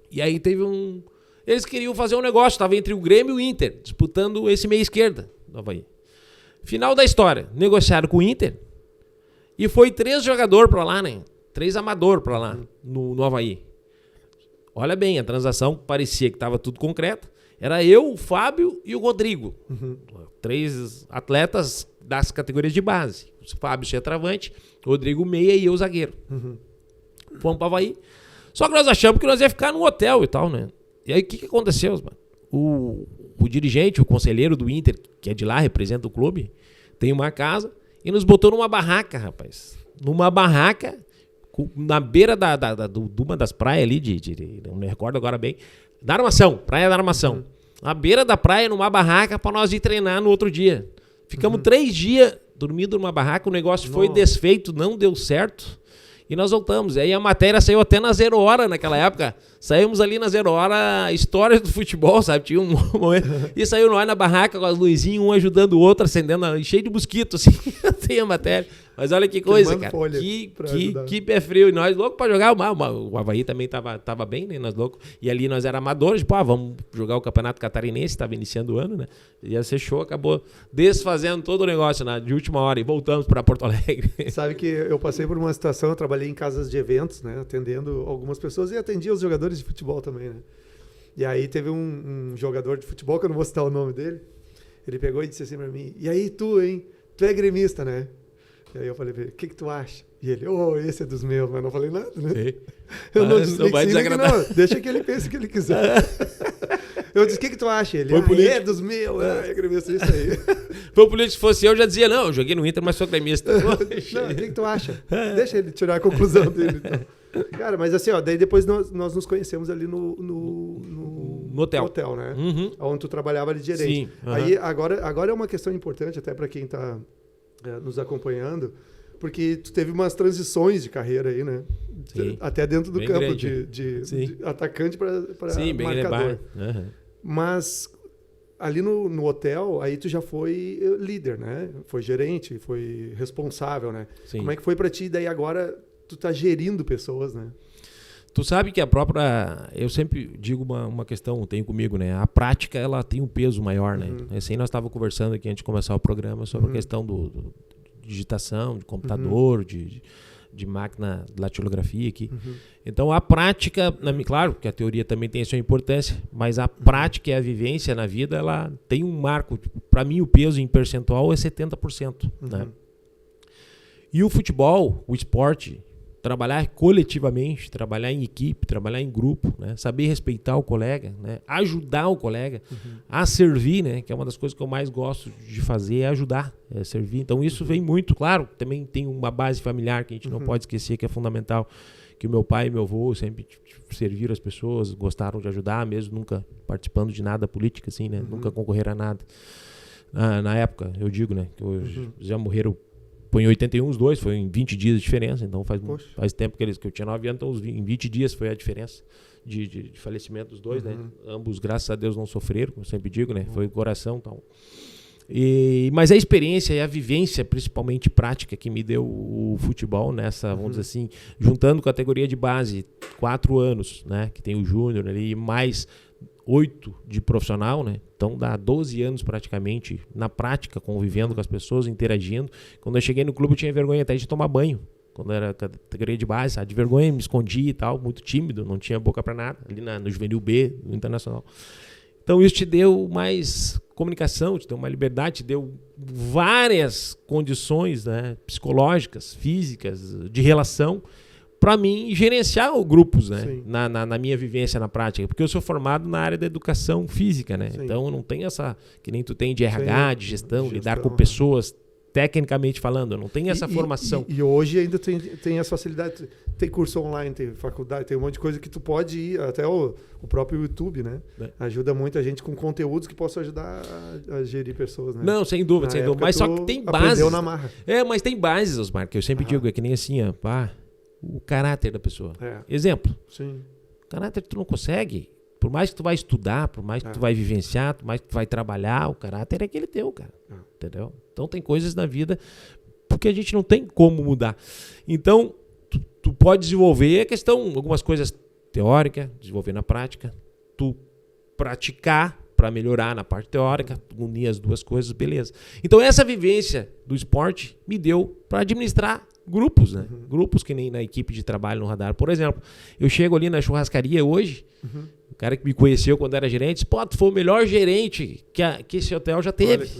S2: E aí teve um... Eles queriam fazer um negócio, estava entre o Grêmio e o Inter, disputando esse meia esquerda do Avaí. Final da história, negociaram com o Inter e foi 3 jogadores para lá, né? 3 amadores para lá, no Avaí. Olha bem, a transação parecia que estava tudo concreto. Era eu, o Fábio e o Rodrigo. 3 atletas das categorias de base. O Fábio centroavante, o Rodrigo meia e eu zagueiro. Fomos para o Avaí. Só que nós achamos que nós ia ficar no hotel e tal, né? E aí o que aconteceu, mano? O dirigente, o conselheiro do Inter, que é de lá, representa o clube, tem uma casa e nos botou numa barraca, rapaz. Numa barraca, na beira de uma das praias ali, não me recordo agora bem, da Armação, Praia da Armação. Na beira da praia, numa barraca, pra nós ir treinar no outro dia. Ficamos 3 dias dormindo numa barraca, o negócio foi desfeito, não deu certo. E nós voltamos. E aí a matéria saiu até na 0 Hora naquela época. Saímos ali na 0 Hora, histórias do futebol, sabe? Tinha um momento. E saiu nós na barraca com as luzinhas, um ajudando o outro, acendendo, cheio de mosquito, assim. Tem a matéria. Mas olha que coisa, cara. Que pé frio. E nós loucos pra jogar. O Avaí também tava bem, né? Nós loucos. E ali nós éramos amadores. Pô, vamos jogar o Campeonato Catarinense. Tava iniciando o ano, né? Ia ser show. Acabou desfazendo todo o negócio, né? De última hora. E voltamos pra Porto Alegre.
S1: Sabe que eu passei por uma situação, eu trabalhei em casas de eventos, né? Atendendo algumas pessoas e atendia os jogadores de futebol também, né? E aí teve um jogador de futebol, que eu não vou citar o nome dele. Ele pegou e disse assim pra mim: e aí tu, hein? Tu é gremista, né? E aí eu falei pra ele: o que tu acha? E ele: esse é dos meus, mas não falei nada, né? Sim. Eu não disse não vai desagradar. Não, deixa que ele pense o que ele quiser. Eu disse: o que tu acha? Ele: é dos meus, é gremista, isso aí.
S2: Foi o político, se fosse eu já dizia: não, eu joguei no Inter, mas sou gremista.
S1: Não, o que tu acha? Deixa ele tirar a conclusão dele, então. Cara, mas assim, daí depois nós nos conhecemos ali no hotel, né? Onde tu trabalhava ali gerente. Sim, Aí agora é uma questão importante até para quem está nos acompanhando, porque tu teve umas transições de carreira aí, né? Sim. Até dentro do bem campo, de atacante para marcador. Mas ali no hotel, aí tu já foi líder, né? Foi gerente, foi responsável, né? Sim. Como é que foi para ti? Daí agora tu tá gerindo pessoas, né?
S2: Tu sabe que a própria... Eu sempre digo uma questão, tenho comigo, né? A prática, ela tem um peso maior, né? Assim, nós estávamos conversando aqui antes de começar o programa sobre a questão do digitação, de computador, de máquina de datilografia aqui. Então, a prática, claro que a teoria também tem a sua importância, mas a prática e a vivência na vida, ela tem um marco. Para mim, o peso em percentual é 70%. Né? E o futebol, o esporte, trabalhar coletivamente, trabalhar em equipe, trabalhar em grupo, né? Saber respeitar o colega, né? Ajudar o colega a servir, né? Que é uma das coisas que eu mais gosto de fazer, é ajudar, é servir. Então isso vem muito, claro, também tem uma base familiar que a gente não pode esquecer, que é fundamental, que o meu pai e meu avô sempre serviram as pessoas, gostaram de ajudar, mesmo nunca participando de nada política, assim, né? Nunca concorreram a nada. Na época, eu digo, né? Que já morreram. Foi em 81 os dois, foi em 20 dias de diferença, então faz tempo que eu tinha 9 anos, então em 20 dias foi a diferença de falecimento dos dois, né? Ambos, graças a Deus, não sofreram, como eu sempre digo, né? Foi o coração e tal. Mas a experiência e a vivência, principalmente prática, que me deu o futebol nessa, vamos dizer assim, juntando categoria de base, 4 anos, né? Que tem o júnior ali, mais 8 de profissional, né? Então dá 12 anos praticamente na prática, convivendo com as pessoas, interagindo. Quando eu cheguei no clube eu tinha vergonha até de tomar banho. quando era categoria de base, sabe? De vergonha, me escondia e tal, muito tímido, não tinha boca para nada, ali no Juvenil B, no Internacional. Então isso te deu mais comunicação, te deu uma liberdade, te deu várias condições, né, psicológicas, físicas, de relação, para mim gerenciar grupos, né, na minha vivência na prática, porque eu sou formado na área da educação física, né, então eu não tenho essa, que nem tu tem de RH, de gestão, lidar com pessoas, tecnicamente falando, eu não tenho essa formação.
S1: E hoje ainda tem essa facilidade, tem curso online, tem faculdade, tem um monte de coisa que tu pode ir, até o próprio YouTube, né? Ajuda muita gente com conteúdos que possam ajudar a gerir pessoas, né?
S2: Não, sem dúvida, sem dúvida. Mas só que tem bases.
S1: Na marra.
S2: Mas tem bases, Osmar, que eu sempre digo, é que nem assim, ó, o caráter da pessoa. Exemplo.
S1: Sim.
S2: O caráter tu não consegue, por mais que tu vai estudar, por mais que tu vai vivenciar, por mais que tu vai trabalhar, o caráter é aquele teu, cara. Entendeu? Então tem coisas na vida porque a gente não tem como mudar. Então, tu pode desenvolver a questão, algumas coisas teóricas, desenvolver na prática, tu praticar para melhorar na parte teórica, unir as duas coisas, beleza. Então essa vivência do esporte me deu para administrar grupos, né? Grupos que nem na equipe de trabalho no Radar. Por exemplo, eu chego ali na churrascaria hoje, o cara que me conheceu quando era gerente disse, pô, tu foi o melhor gerente que esse hotel já teve.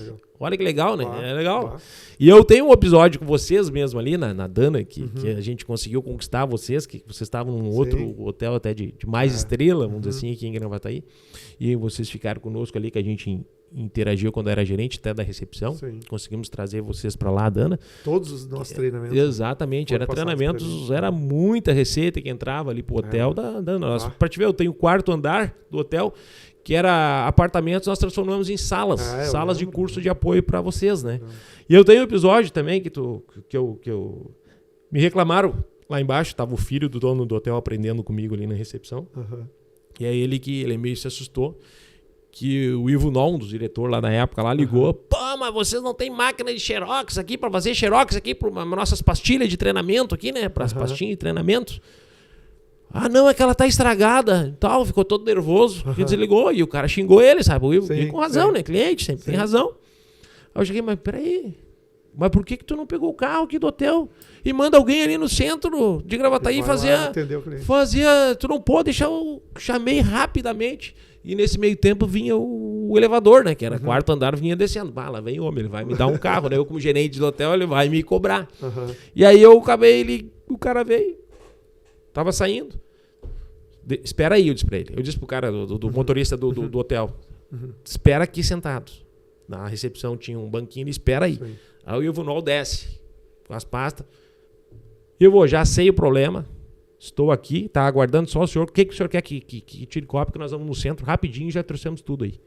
S2: Olha que legal, né? É legal. E eu tenho um episódio com vocês mesmo ali, na Dana, que a gente conseguiu conquistar vocês, que vocês estavam num outro hotel até de mais estrela, vamos dizer assim, aqui em Gravataí. E vocês ficaram conosco ali, que a gente interagiu quando era gerente, até da recepção. Conseguimos trazer vocês para lá, Dana.
S1: Todos os nossos treinamentos.
S2: Exatamente. Era treinamentos, era muita receita que entrava ali pro hotel da Dana. Para te ver, eu tenho o 4º andar do hotel, que era apartamentos, nós transformamos em salas. Salas de curso de apoio para vocês, né? E eu tenho um episódio também que eu me reclamaram lá embaixo, tava o filho do dono do hotel aprendendo comigo ali na recepção. E aí ele meio se assustou, que o Ivo Non, do diretor lá na época, lá ligou, pô, mas vocês não tem máquina de xerox aqui para fazer xerox aqui para nossas pastilhas de treinamento aqui, né? Para as pastinhas de treinamento. Ah, não, é que ela tá estragada e tal, ficou todo nervoso, porque desligou, e o cara xingou ele, sabe? O Ivo, com razão, né? Cliente sempre tem razão. Aí eu cheguei, mas peraí, mas por que tu não pegou o carro aqui do hotel e manda alguém ali no centro de Gravataí fazer... Tu não pode deixar, eu chamei rapidamente. E nesse meio tempo vinha o elevador, né? Que era 4º andar, vinha descendo. Lá vem o homem, ele vai me dar um carro, né? Eu como gerente do hotel, ele vai me cobrar. E aí eu acabei, o cara veio, tava saindo. Espera aí, eu disse pra ele. Eu disse pro cara, do motorista do hotel, espera aqui sentado. Na recepção tinha um banquinho, ele espera aí. Aí o Ivo Nol desce com as pastas. Já sei o problema. Estou aqui, tá aguardando só o senhor. O que o senhor quer que tire cópia? Que nós vamos no centro rapidinho e já trouxemos tudo aí.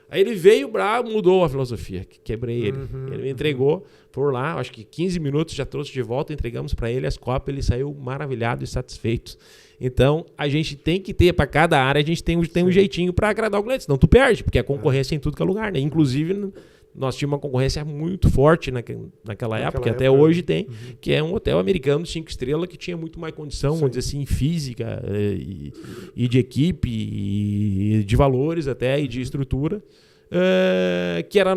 S2: Aí ele veio bravo, mudou a filosofia. Quebrei ele. Ele me entregou, por lá, acho que 15 minutos, já trouxe de volta, entregamos para ele as cópias, ele saiu maravilhado e satisfeito. Então, a gente tem que ter, para cada área, a gente tem um jeitinho para agradar o cliente. Senão tu perde, porque a concorrência em tudo que é lugar, né? Inclusive, nós tínhamos uma concorrência muito forte naquela época, até hoje tem, que é um hotel americano de 5 estrelas que tinha muito mais condição, vamos dizer assim, física e de equipe, e de valores até, e de estrutura,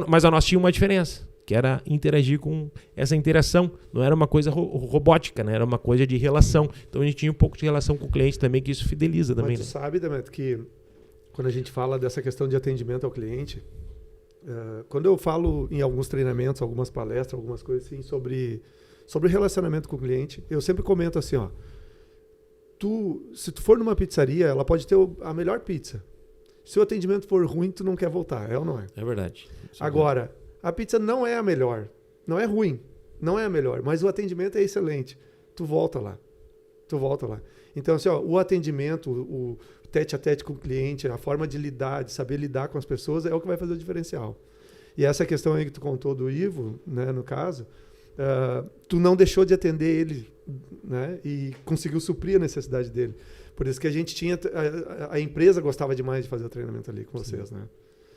S2: mas a nossa tinha uma diferença, que era interagir com essa interação. Não era uma coisa robótica, né? Era uma coisa de relação. Então a gente tinha um pouco de relação com o cliente também, que isso fideliza também.
S1: Mas tu sabe, Demetrio, que quando a gente fala dessa questão de atendimento ao cliente, quando eu falo em alguns treinamentos, algumas palestras, algumas coisas assim, sobre relacionamento com o cliente, eu sempre comento assim, ó, se tu for numa pizzaria, ela pode ter a melhor pizza. Se o atendimento for ruim, tu não quer voltar, é ou não é?
S2: É verdade.
S1: Agora, a pizza não é a melhor, não é ruim, não é a melhor, mas o atendimento é excelente. Tu volta lá. Então, assim, ó, o atendimento, o tete a tete com o cliente, a forma de lidar, de saber lidar com as pessoas é o que vai fazer o diferencial. E essa questão aí que tu contou do Ivo, né, no caso, tu não deixou de atender ele, né, e conseguiu suprir a necessidade dele. Por isso que a gente tinha, a empresa gostava demais de fazer o treinamento ali com vocês, né?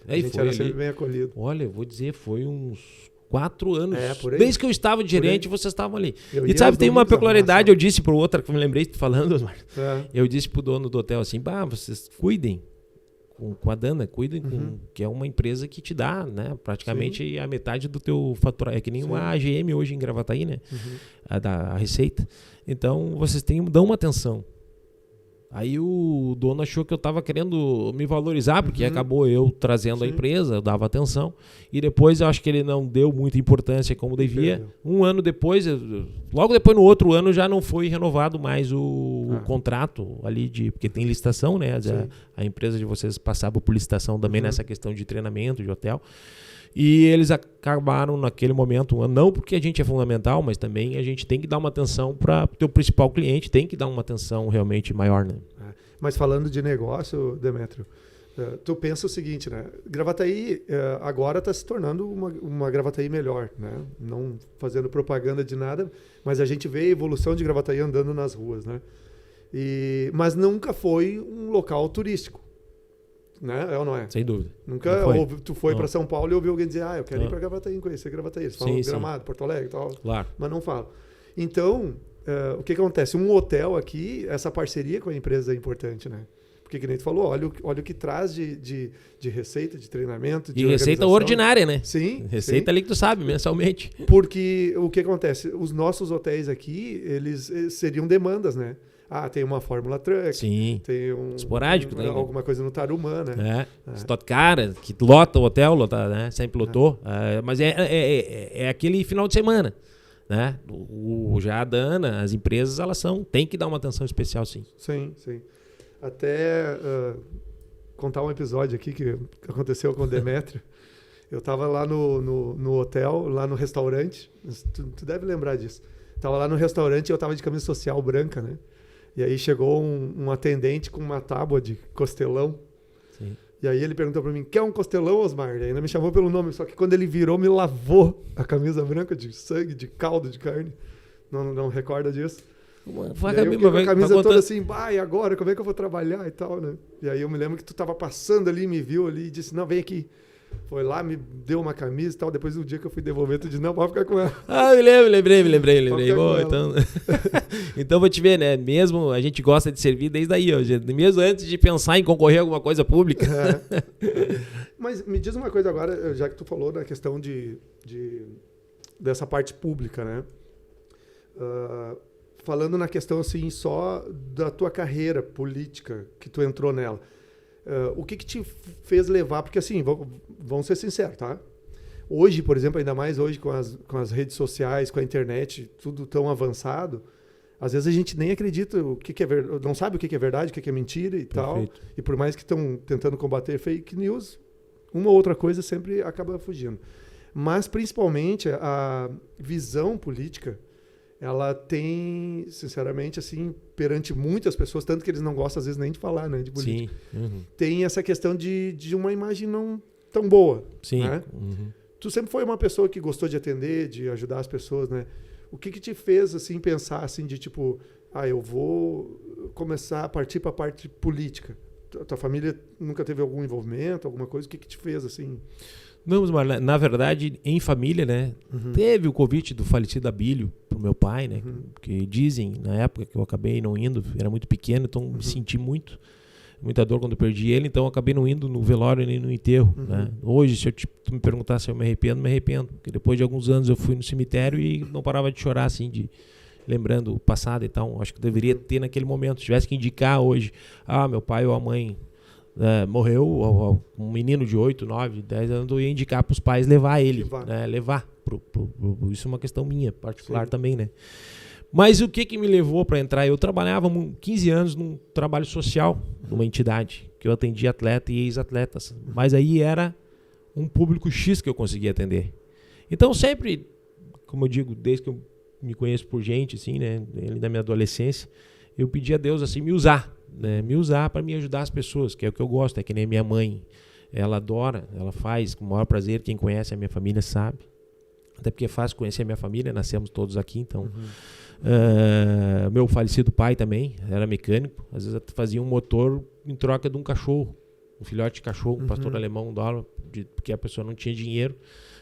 S1: A gente era sempre bem acolhido.
S2: Olha, eu vou dizer, foi uns 4 anos.
S1: Por aí.
S2: Desde que eu estava de gerente, vocês estavam ali. E sabe, tem uma peculiaridade, eu disse pro outro, que eu me lembrei falando, Osmar. Eu disse pro dono do hotel assim, vocês cuidem com a Dana, cuidem que é uma empresa que te dá, né, praticamente a metade do teu faturamento. É que nem uma AGM hoje em Gravataí, né? A Receita. Então, vocês dão uma atenção. Aí o dono achou que eu estava querendo me valorizar, porque acabou eu trazendo a empresa, eu dava atenção. E depois eu acho que ele não deu muita importância como devia. Um ano depois, logo depois no outro ano, já não foi renovado mais o contrato ali, porque tem licitação, né? A empresa de vocês passava por licitação também nessa questão de treinamento, de hotel. E eles acabaram naquele momento, não porque a gente é fundamental, mas também a gente tem que dar uma atenção para o teu principal cliente, tem que dar uma atenção realmente maior, né?
S1: Mas falando de negócio, Demétrio, tu pensa o seguinte, né? Gravataí agora está se tornando uma Gravataí melhor, né? Não fazendo propaganda de nada, mas a gente vê a evolução de Gravataí andando nas ruas, né? Mas nunca foi um local turístico. Né? É ou não é?
S2: Sem dúvida.
S1: Nunca tu foi para São Paulo e ouviu alguém dizer, eu quero ir para Gravataí, conhecer Gravataí. Eles falam Gramado, Porto Alegre e tal,
S2: claro.
S1: Mas não falam. Então, o que acontece? Um hotel aqui, essa parceria com a empresa é importante, né? Porque, que nem tu falou, olha o que traz de receita, de treinamento, de
S2: receita ordinária, né?
S1: Sim.
S2: Receita ali que tu sabe, mensalmente.
S1: Porque o que acontece? Os nossos hotéis aqui, eles seriam demandas, né? Tem uma Fórmula Truck.
S2: Sim.
S1: Tem
S2: esporádico, né?
S1: Alguma coisa no Tarumã, né?
S2: Stock Car, que lota o hotel, né? Sempre lotou. Mas é aquele final de semana, né? Já a Dana, as empresas, elas tem que dar uma atenção especial, sim.
S1: Sim. Até contar um episódio aqui que aconteceu com o Demétrio. Eu estava lá no hotel, lá no restaurante. Tu deve lembrar disso. Estava lá no restaurante e eu estava de camisa social branca, né? E aí chegou um atendente com uma tábua de costelão.
S2: Sim.
S1: E aí ele perguntou para mim, quer um costelão, Osmar? E ainda me chamou pelo nome, só que quando ele virou, me lavou a camisa branca de sangue, de caldo, de carne. Não recorda disso?
S2: Vai,
S1: e aí eu com a camisa toda assim, e agora? Como é que eu vou trabalhar e tal, né? E aí eu me lembro que tu tava passando ali, me viu ali e disse, não, vem aqui. Foi lá, me deu uma camisa e tal. Depois do dia que eu fui devolver, tu disse, não, pode ficar com ela.
S2: Me lembrei. Então, então vou te ver, né? Mesmo a gente gosta de servir desde aí, mesmo antes de pensar em concorrer a alguma coisa pública.
S1: Mas me diz uma coisa agora, já que tu falou na questão dessa parte pública, né? Falando na questão assim só da tua carreira política, que tu entrou nela. O que te fez levar? Porque assim, vamos ser sinceros, tá? Hoje, por exemplo, ainda mais hoje com as redes sociais, com a internet, tudo tão avançado, às vezes a gente nem acredita o que é verdade, não sabe o que é verdade, o que é mentira e tal. E por mais que estão tentando combater fake news, uma ou outra coisa sempre acaba fugindo. Mas, principalmente, a visão política, ela tem, sinceramente, assim, perante muitas pessoas, tanto que eles não gostam, às vezes, nem de falar, né, de política.
S2: Sim.
S1: Tem essa questão de uma imagem não tão boa.
S2: Sim.
S1: Né? Tu sempre foi uma pessoa que gostou de atender, de ajudar as pessoas, né? O que te fez, assim, pensar, assim, de tipo, eu vou começar a partir para a parte política? Tua família nunca teve algum envolvimento, alguma coisa? O que te fez, assim?
S2: Não, mas na verdade, em família, né? Teve o convite do falecido Abílio pro meu pai, né? Que dizem, na época que eu acabei não indo, era muito pequeno, então me senti muita dor quando eu perdi ele, então eu acabei não indo no velório nem no enterro, né? Hoje, se tu me perguntar se eu me arrependo, porque depois de alguns anos eu fui no cemitério e não parava de chorar, assim, lembrando o passado e tal. Acho que eu deveria ter naquele momento, se tivesse que indicar hoje, meu pai ou a mãe morreu, um menino de 8, 9, 10 anos, eu ia indicar para os pais levar ele, né? Levar. Isso é uma questão minha, particular. Sim. Também, né? Mas o que me levou para entrar? Eu trabalhava 15 anos num trabalho social, numa entidade, que eu atendia atleta e ex-atletas. Mas aí era um público X que eu conseguia atender. Então sempre, como eu digo, desde que eu me conheço por gente, assim, né? Da minha adolescência, eu pedi a Deus assim, me usar, né? Me usar para me ajudar as pessoas, que é o que eu gosto, é que nem a minha mãe. Ela adora, ela faz com o maior prazer, quem conhece a minha família sabe. Até porque é fácil conhecer a minha família, nascemos todos aqui, então... meu falecido pai também era mecânico, às vezes fazia um motor em troca de um cachorro, um filhote de cachorro, um pastor alemão, $1, porque a pessoa não tinha dinheiro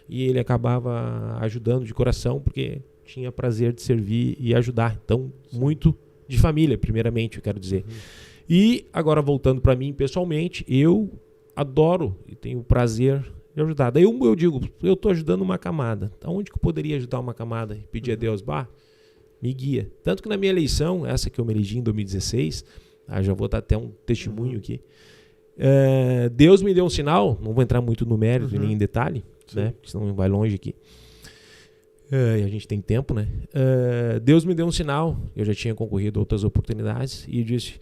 S2: e ele acabava ajudando de coração porque tinha prazer de servir e ajudar. Então, muito de família, primeiramente, eu quero dizer. E agora voltando para mim pessoalmente, eu adoro e tenho o prazer de ajudar. Daí eu digo, eu estou ajudando uma camada. Aonde que eu poderia ajudar uma camada e pedir a Deus, me guia. Tanto que na minha eleição, essa que eu me elegi em 2016, já vou dar até um testemunho aqui, Deus me deu um sinal, não vou entrar muito no mérito nem em detalhe, né, porque senão vai longe aqui. E a gente tem tempo, né? Deus me deu um sinal, eu já tinha concorrido a outras oportunidades, e disse,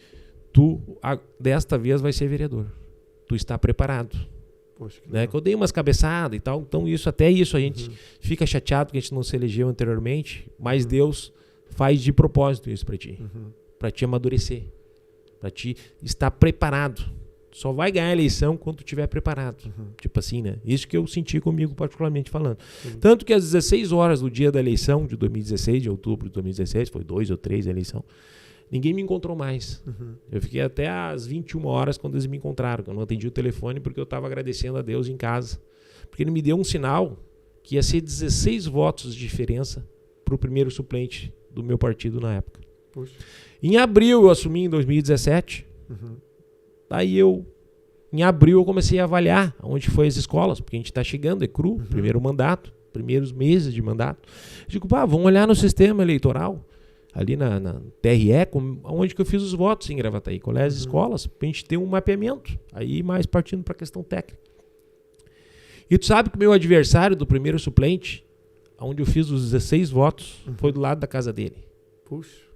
S2: tu desta vez vai ser vereador. Tu está preparado.
S1: Poxa, que
S2: né? Que eu dei umas cabeçadas e tal, então até isso a gente fica chateado que a gente não se elegeu anteriormente, mas Deus faz de propósito isso para ti, para te amadurecer, para te estar preparado. Só vai ganhar a eleição quando tu estiver preparado. Tipo assim, né? Isso que eu senti comigo particularmente falando. Tanto que às 16 horas do dia da eleição de 2016, de outubro de 2016, foi 2 ou 3 a eleição, ninguém me encontrou mais. Eu fiquei até às 21 horas quando eles me encontraram. Eu não atendi o telefone porque eu estava agradecendo a Deus em casa. Porque ele me deu um sinal que ia ser 16 votos de diferença para o primeiro suplente do meu partido na época.
S1: Puxa.
S2: Em abril eu assumi em 2017. Daí em abril eu comecei a avaliar onde foi as escolas, porque a gente está chegando, é cru, primeiro mandato, primeiros meses de mandato. Eu digo, vamos olhar no sistema eleitoral, ali na TRE, onde que eu fiz os votos em Gravataí, qual é as escolas, para a gente ter um mapeamento, aí mais partindo para a questão técnica. E tu sabe que o meu adversário do primeiro suplente, onde eu fiz os 16 votos, foi do lado da casa dele.
S1: Puxa.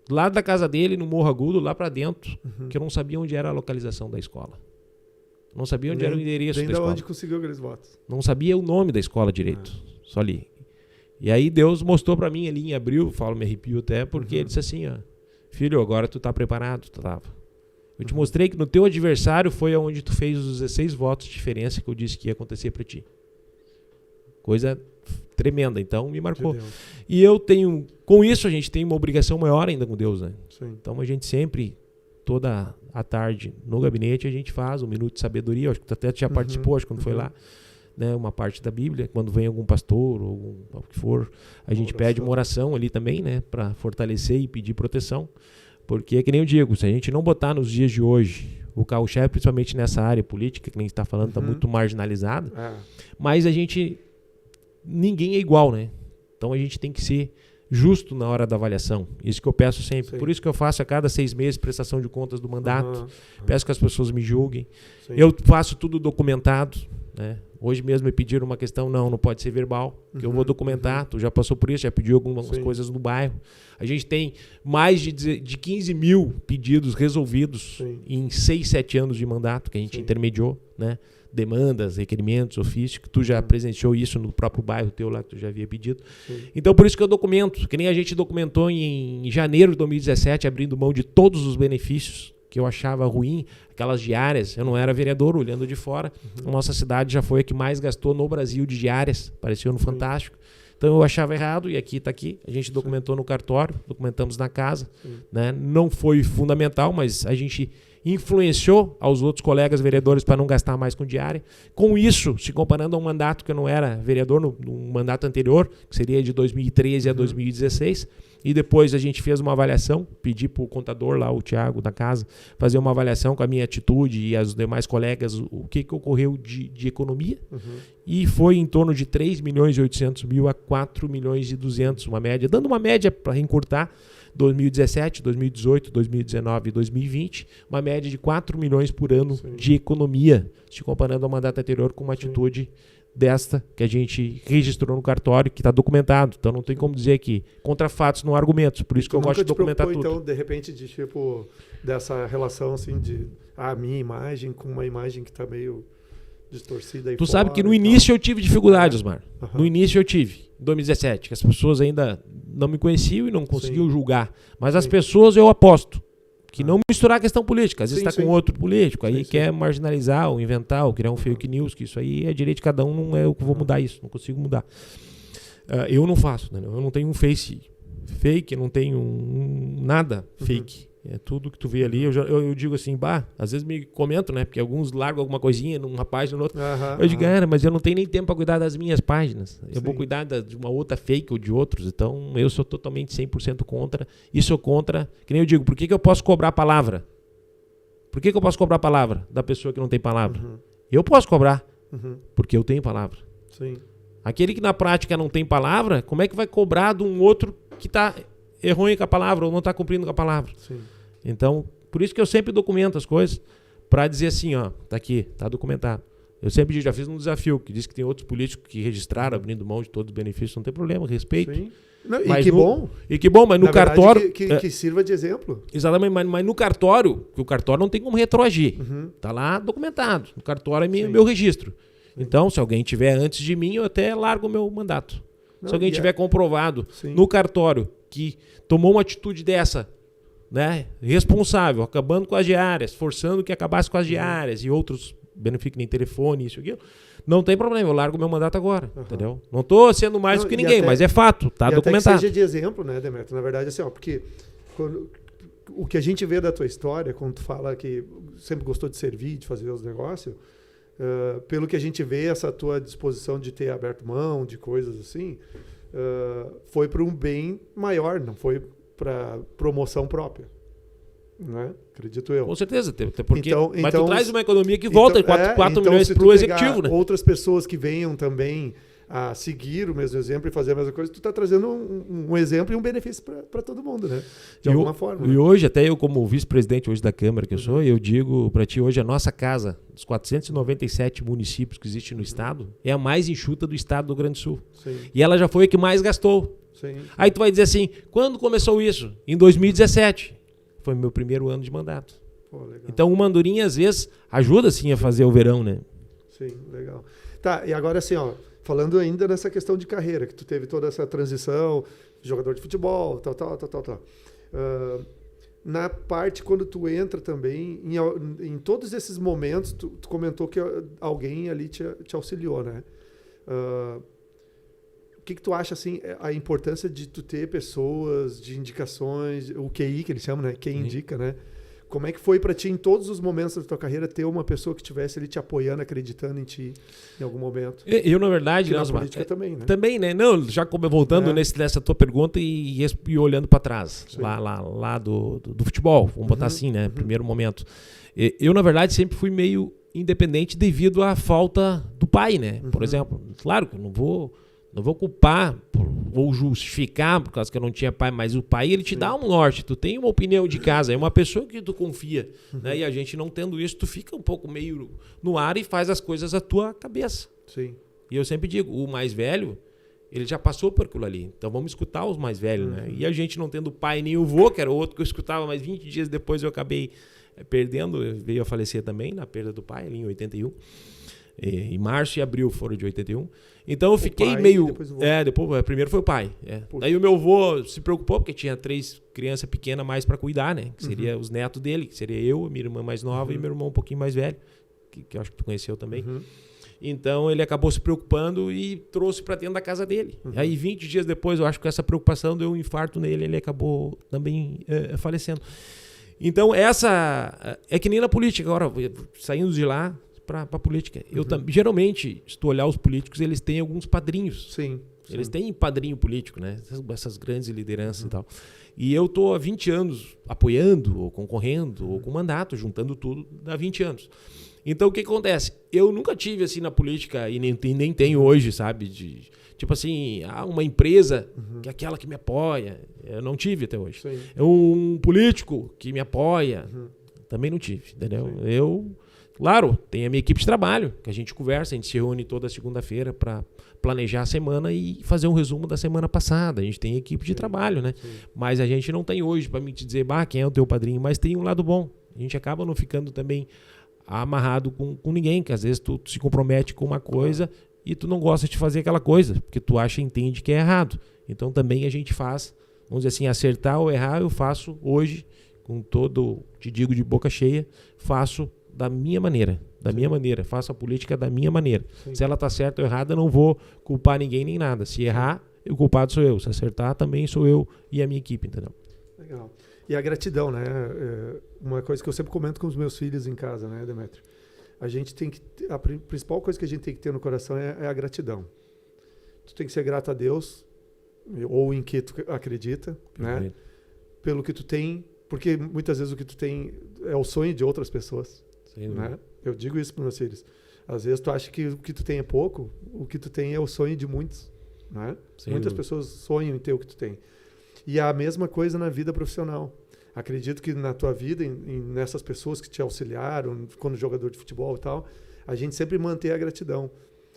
S2: Do lado da casa dele, no Morro Agudo, lá para dentro, que eu não sabia onde era a localização da escola. Não sabia onde era o endereço da escola.
S1: Onde conseguiu aqueles votos.
S2: Não sabia o nome da escola direito. Só ali. E aí Deus mostrou para mim ali em abril, me arrepio até, porque ele disse assim, filho, agora tu tá preparado. Eu te mostrei que no teu adversário foi onde tu fez os 16 votos de diferença que eu disse que ia acontecer para ti. Coisa tremenda, então me marcou. E eu tenho, com isso a gente tem uma obrigação maior ainda com Deus, né?
S1: Sim.
S2: Então a gente sempre, toda a tarde no gabinete, a gente faz um minuto de sabedoria, acho que tu até já participou, acho que quando foi lá, né, uma parte da Bíblia, quando vem algum pastor ou o que for, a gente pede uma oração ali também, né, para fortalecer e pedir proteção, porque é que nem eu digo, se a gente não botar nos dias de hoje, o carro-chefe, principalmente nessa área política, que nem está falando, está muito marginalizado, mas ninguém é igual, né? Então a gente tem que ser justo na hora da avaliação. Isso que eu peço sempre. Sim. Por isso que eu faço a cada 6 meses prestação de contas do mandato. Peço que as pessoas me julguem. Sim. Eu faço tudo documentado, né? Hoje mesmo me pediram uma questão, não pode ser verbal, que eu vou documentar. Tu já passou por isso, já pediu algumas coisas no bairro. A gente tem mais de 15 mil pedidos resolvidos em 6, 7 anos de mandato que a gente intermediou, né? Demandas, requerimentos, ofícios, que tu já presenciou isso no próprio bairro teu lá, que tu já havia pedido. Então, por isso que eu documento, que nem a gente documentou em janeiro de 2017, abrindo mão de todos os benefícios que eu achava ruim, aquelas diárias. Eu não era vereador, olhando de fora. A nossa cidade já foi a que mais gastou no Brasil de diárias, apareceu no Fantástico. Então eu achava errado, e aqui está aqui. A gente documentou no cartório, documentamos na casa. Né? Não foi fundamental, mas a gente influenciou aos outros colegas vereadores para não gastar mais com diária. Com isso, se comparando a um mandato que eu não era vereador, no mandato anterior, que seria de 2013 a 2016, e depois a gente fez uma avaliação, pedi para o contador lá, o Thiago da casa, fazer uma avaliação com a minha atitude e as demais colegas, o que ocorreu de economia, e foi em torno de 3 milhões e 800 mil a 4 milhões e 200, uma média, dando uma média para encurtar, 2017, 2018, 2019 e 2020, uma média de 4 milhões por ano de economia, se comparando ao mandato anterior com uma atitude desta que a gente registrou no cartório, que está documentado. Então não tem como dizer que contra fatos não há argumentos, por isso que eu gosto de documentar tudo.
S1: Então, de repente, dessa relação assim de a minha imagem com uma imagem que está meio distorcida aí.
S2: Tu sabe que no início eu tive dificuldade, Osmar. No início eu tive, em 2017, que as pessoas ainda não me conheciam e não conseguiam julgar. Mas as pessoas, eu aposto, que não misturar a questão política. Às vezes está com outro político, aí quer marginalizar, ou inventar, ou criar um fake news, que isso aí é direito de cada um, não é eu que vou mudar isso, não consigo mudar. Eu não faço, né? Eu não tenho um face fake, eu não tenho nada fake. É tudo que tu vê ali, eu digo assim, às vezes me comento, né? Porque alguns largam alguma coisinha numa página, no outro. Eu digo, mas eu não tenho nem tempo para cuidar das minhas páginas. Eu vou cuidar de uma outra fake ou de outros. Então, eu sou totalmente 100% contra. E sou contra, que nem eu digo, por que eu posso cobrar a palavra? Por que eu posso cobrar a palavra da pessoa que não tem palavra? Eu posso cobrar, porque eu tenho palavra.
S1: Sim.
S2: Aquele que na prática não tem palavra, como é que vai cobrar de um outro que está errôneo com a palavra ou não está cumprindo com a palavra?
S1: Sim.
S2: Então, por isso que eu sempre documento as coisas, para dizer assim, ó, tá aqui, tá documentado. Eu sempre já fiz um desafio, que diz que tem outros políticos que registraram, abrindo mão de todos os benefícios, não tem problema, respeito.
S1: Sim. Não,
S2: Mas
S1: bom.
S2: E que bom, mas no
S1: Na
S2: cartório...
S1: verdade, que sirva de exemplo.
S2: Exatamente, mas no cartório, que o cartório não tem como retroagir. Tá lá documentado. No cartório é meu registro. Então, se alguém tiver antes de mim, eu até largo o meu mandato.
S1: Não,
S2: se alguém tiver comprovado
S1: Sim.
S2: no cartório que tomou uma atitude dessa, né, responsável, acabando com as diárias, forçando que acabasse com as diárias e outros benefícios, nem telefone, isso e aquilo, não tem problema, eu largo meu mandato agora, entendeu? Não estou sendo mais do que ninguém, mas é fato, tá documentado.
S1: Até que seja de exemplo, né, Demetrio? Na verdade, assim, ó, porque o que a gente vê da tua história, quando tu fala que sempre gostou de servir, de fazer os negócios, pelo que a gente vê, essa tua disposição de ter aberto mão de coisas assim, foi para um bem maior, não foi para promoção própria. Né? Acredito eu.
S2: Com certeza, porque mas
S1: então,
S2: tu traz uma economia que volta 4 milhões para o executivo, né?
S1: Outras pessoas que venham também a seguir o mesmo exemplo e fazer a mesma coisa, tu está trazendo um exemplo e um benefício para todo mundo, né? De alguma forma.
S2: E hoje, até eu como vice-presidente hoje da Câmara que eu sou, eu digo para ti hoje, a nossa casa, dos 497 municípios que existem no estado, é a mais enxuta do estado do Rio Grande do Sul.
S1: Sim.
S2: E ela já foi a que mais gastou.
S1: Sim.
S2: Aí tu vai dizer assim, quando começou isso? Em 2017. Foi meu primeiro ano de mandato.
S1: Pô, legal.
S2: Então uma andorinha às vezes ajuda sim a fazer o verão, né?
S1: Sim, legal. Tá, e agora assim, ó, falando ainda nessa questão de carreira, que tu teve toda essa transição, jogador de futebol, tal. Na parte quando tu entra também, em todos esses momentos, tu comentou que alguém ali te auxiliou, né? O que tu acha, assim, a importância de tu ter pessoas, de indicações, o QI que eles chamam, né? Quem indica, né? Como é que foi para ti, em todos os momentos da tua carreira, ter uma pessoa que estivesse ali te apoiando, acreditando em ti em algum momento?
S2: Eu, na verdade...
S1: Na política também, né?
S2: Também, né? Não, já voltando nessa tua pergunta e olhando para trás, lá do futebol, vamos botar assim, né? Primeiro momento. Eu, na verdade, sempre fui meio independente devido à falta do pai, né? Por exemplo, claro que eu não vou culpar ou justificar por causa que eu não tinha pai, mas o pai, ele te dá um norte, tu tem uma opinião de casa, é uma pessoa que tu confia, né? E a gente não tendo isso, tu fica um pouco meio no ar e faz as coisas à tua cabeça.
S1: Sim.
S2: E eu sempre digo, o mais velho, ele já passou por aquilo ali, então vamos escutar os mais velhos, né? E a gente não tendo pai nem o vô, que era outro que eu escutava, mas 20 dias depois eu acabei perdendo, veio a falecer também, na perda do pai, ali em 81. Em março e abril foram de 81. Então eu fiquei meio... Depois primeiro foi o pai. Daí o meu avô se preocupou, porque tinha 3 crianças pequenas mais para cuidar, né? Que seria os netos dele, que seria eu, minha irmã mais nova e meu irmão um pouquinho mais velho, que eu acho que tu conheceu também. Então ele acabou se preocupando e trouxe para dentro da casa dele. Aí 20 dias depois, eu acho que essa preocupação deu um infarto nele, ele acabou também falecendo. Então essa... É que nem na política agora, saindo de lá para a política. Geralmente, se tu olhar os políticos, eles têm alguns padrinhos.
S1: Sim.
S2: Eles têm padrinho político, né? Essas grandes lideranças e tal. E eu tô há 20 anos apoiando, ou concorrendo, ou com mandato, juntando tudo há 20 anos. Então, o que acontece? Eu nunca tive, assim, na política, e nem tenho hoje, sabe? Tipo assim, uma empresa que é aquela que me apoia. Eu não tive até hoje.
S1: Sim.
S2: Um político que me apoia. Também não tive, entendeu?
S1: Sim.
S2: Claro, tem a minha equipe de trabalho, que a gente conversa, a gente se reúne toda segunda-feira para planejar a semana e fazer um resumo da semana passada. A gente tem equipe de trabalho, né? Sim. Mas a gente não tem hoje para me te dizer, quem é o teu padrinho, mas tem um lado bom. A gente acaba não ficando também amarrado com ninguém, que às vezes tu se compromete com uma coisa e tu não gosta de fazer aquela coisa, porque tu entende que é errado. Então também a gente faz, vamos dizer assim, acertar ou errar, eu faço hoje, com todo, te digo de boca cheia, faço da minha maneira, faço a política da minha maneira. Sim. Se ela está certa ou errada, eu não vou culpar ninguém nem nada. Se errar, o culpado sou eu. Se acertar, também sou eu e a minha equipe, entendeu?
S1: Legal. E a gratidão, né? Uma coisa que eu sempre comento com os meus filhos em casa, né, Demetrio? A principal coisa que a gente tem que ter no coração é a gratidão. Tu tem que ser grato a Deus, ou em que tu acredita, né? Pelo que tu tem Porque muitas vezes o que tu tem é o sonho de outras pessoas. Né? Eu digo isso para meus filhos. Às vezes tu acha que o que tu tem é pouco, o que tu tem é o sonho de muitos. Né? Muitas pessoas sonham em ter o que tu tem. E a mesma coisa na vida profissional. Acredito que na tua vida, nessas pessoas que te auxiliaram, quando jogador de futebol e tal, a gente sempre mantém a gratidão.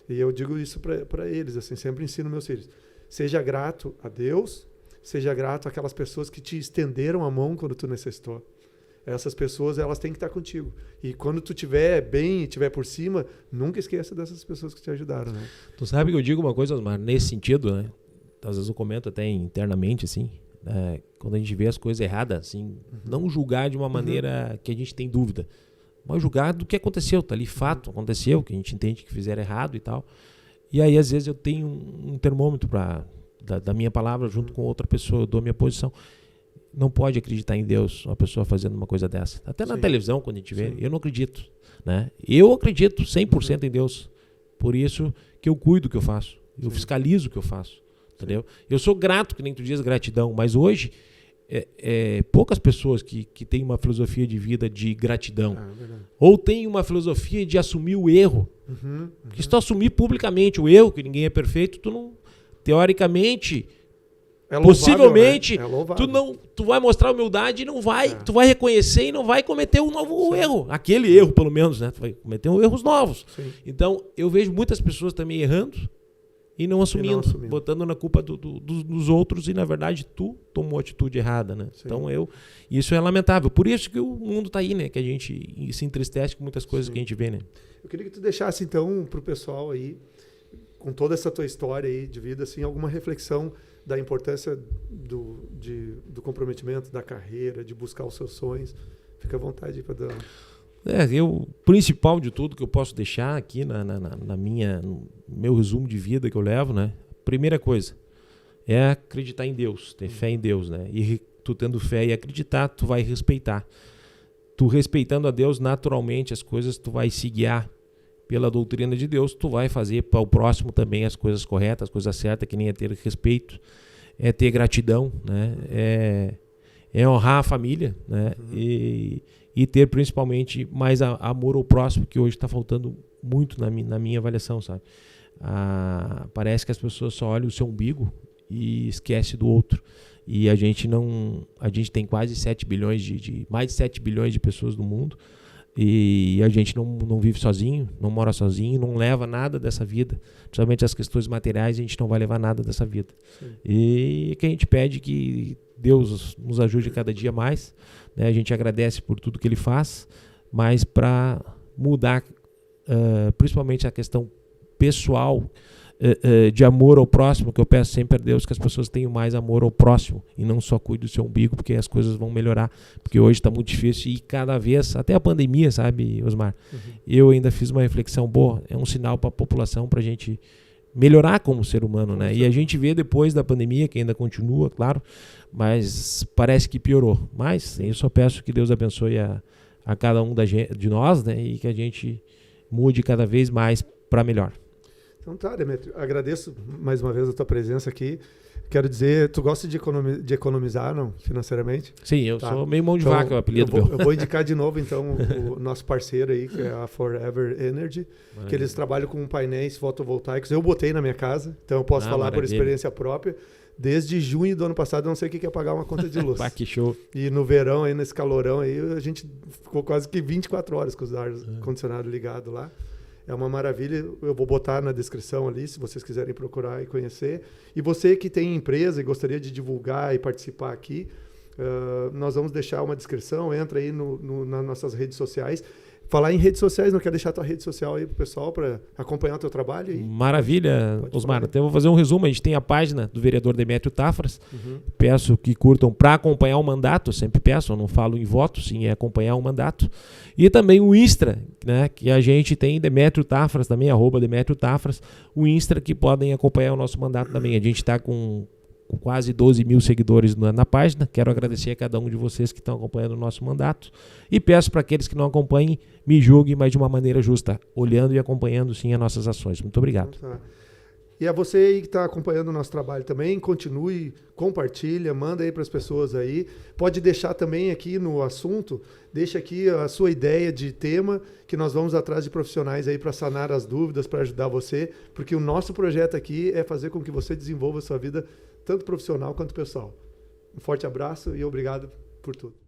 S1: E eu digo isso para eles, assim, sempre ensino meus filhos. Seja grato a Deus, seja grato àquelas pessoas que te estenderam a mão quando tu necessitou. Essas pessoas, elas têm que estar contigo. E quando tu estiver bem e estiver por cima, nunca esqueça dessas pessoas que te ajudaram, né?
S2: Tu sabe que eu digo uma coisa, Osmar, nesse sentido, né? Às vezes eu comento até internamente, assim, quando a gente vê as coisas erradas, assim, não julgar de uma maneira que a gente tem dúvida, mas julgar do que aconteceu, tá ali, fato, aconteceu, que a gente entende que fizeram errado e tal. E aí, às vezes, eu tenho um termômetro da minha palavra junto com outra pessoa, eu dou a minha posição. Não pode acreditar em Deus, uma pessoa fazendo uma coisa dessa. Até na televisão, quando a gente vê, eu não acredito. Né? Eu acredito 100% em Deus. Por isso que eu cuido do que eu faço. Eu fiscalizo o que eu faço. Entendeu? Eu sou grato, que nem tu diz, gratidão. Mas hoje, poucas pessoas que têm uma filosofia de vida de gratidão. Ou têm uma filosofia de assumir o erro. Porque se tu assumir publicamente o erro, que ninguém é perfeito, tu não... Teoricamente... possivelmente, né? Tu vai mostrar humildade e não vai, tu vai reconhecer e não vai cometer um novo erro. Aquele erro, pelo menos, né? Tu vai cometer erros novos. Sim. Então, eu vejo muitas pessoas também errando e não assumindo, botando na culpa dos outros e, na verdade, tu tomou a atitude errada, né? Sim. Então, isso é lamentável. Por isso que o mundo tá aí, né? Que a gente se entristece com muitas coisas que a gente vê, né?
S1: Eu queria que tu deixasse, então, pro pessoal aí, com toda essa tua história aí de vida, assim, alguma reflexão da importância do comprometimento, da carreira, de buscar os seus sonhos. Fica à vontade para dar.
S2: O principal de tudo que eu posso deixar aqui no meu resumo de vida que eu levo, né? Primeira coisa é acreditar em Deus, ter fé em Deus, né? E tu tendo fé e acreditar, tu vai respeitar. Tu respeitando a Deus, naturalmente as coisas tu vai se guiar pela doutrina de Deus, tu vai fazer para o próximo também as coisas corretas, as coisas certas, que nem é ter respeito, é ter gratidão, né? É honrar a família, né? E ter principalmente mais amor ao próximo, que hoje está faltando muito na minha avaliação, sabe? Parece que as pessoas só olham o seu umbigo e esquece do outro. E a gente tem quase 7 bilhões mais de 7 bilhões de pessoas no mundo. E a gente não vive sozinho, não mora sozinho, não leva nada dessa vida, principalmente as questões materiais, a gente não vai levar nada dessa vida. Sim. E que a gente pede que Deus nos ajude cada dia mais, né? A gente agradece por tudo que Ele faz, mas para mudar principalmente a questão pessoal, de amor ao próximo, que eu peço sempre a Deus que as pessoas tenham mais amor ao próximo e não só cuide do seu umbigo, porque as coisas vão melhorar, porque hoje está muito difícil e cada vez, até a pandemia, sabe, Osmar, eu ainda fiz uma reflexão boa, é um sinal para a população, para a gente melhorar como ser humano, né? E a gente vê depois da pandemia, que ainda continua, claro, mas parece que piorou, mas eu só peço que Deus abençoe a cada um de nós, né? E que a gente mude cada vez mais para melhor.
S1: Então tá, Demétrio, agradeço mais uma vez a tua presença aqui. Quero dizer, tu gosta de economizar, não, financeiramente?
S2: Sim, eu sou meio mão de vaca, o apelido meu.
S1: Eu vou indicar de novo, então, o nosso parceiro aí, que é a Forever Energy, que eles trabalham com painéis fotovoltaicos. Eu botei na minha casa, então eu posso falar por experiência própria. Desde junho do ano passado, eu não sei o que é pagar uma conta de luz.
S2: Pá, que show.
S1: E no verão, aí, nesse calorão, aí, a gente ficou quase que 24 horas com os ar-condicionado ligado lá. É uma maravilha, eu vou botar na descrição ali, se vocês quiserem procurar e conhecer. E você que tem empresa e gostaria de divulgar e participar aqui, nós vamos deixar uma descrição, entra aí nas nossas redes sociais. Falar em redes sociais, não quer deixar a tua rede social aí pro pessoal para acompanhar o teu trabalho? Aí?
S2: Maravilha, Osmar. Até vou fazer um resumo. A gente tem a página do vereador Demétrio Tafras. Peço que curtam para acompanhar o mandato. Eu sempre peço, eu não falo em voto, sim, é acompanhar o mandato. E também o Insta, né, que a gente tem Demétrio Tafras também, @Demétrio Tafras. O Insta que podem acompanhar o nosso mandato também. A gente está com quase 12 mil seguidores na página. Quero agradecer a cada um de vocês que estão acompanhando o nosso mandato e peço para aqueles que não acompanhem, me julguem, mas de uma maneira justa, olhando e acompanhando sim as nossas ações. Muito obrigado.
S1: E a você aí que está acompanhando o nosso trabalho também, continue, compartilha, manda aí para as pessoas aí. Pode deixar também aqui no assunto, deixa aqui a sua ideia de tema, que nós vamos atrás de profissionais aí para sanar as dúvidas, para ajudar você, porque o nosso projeto aqui é fazer com que você desenvolva a sua vida, tanto profissional quanto pessoal. Um forte abraço e obrigado por tudo.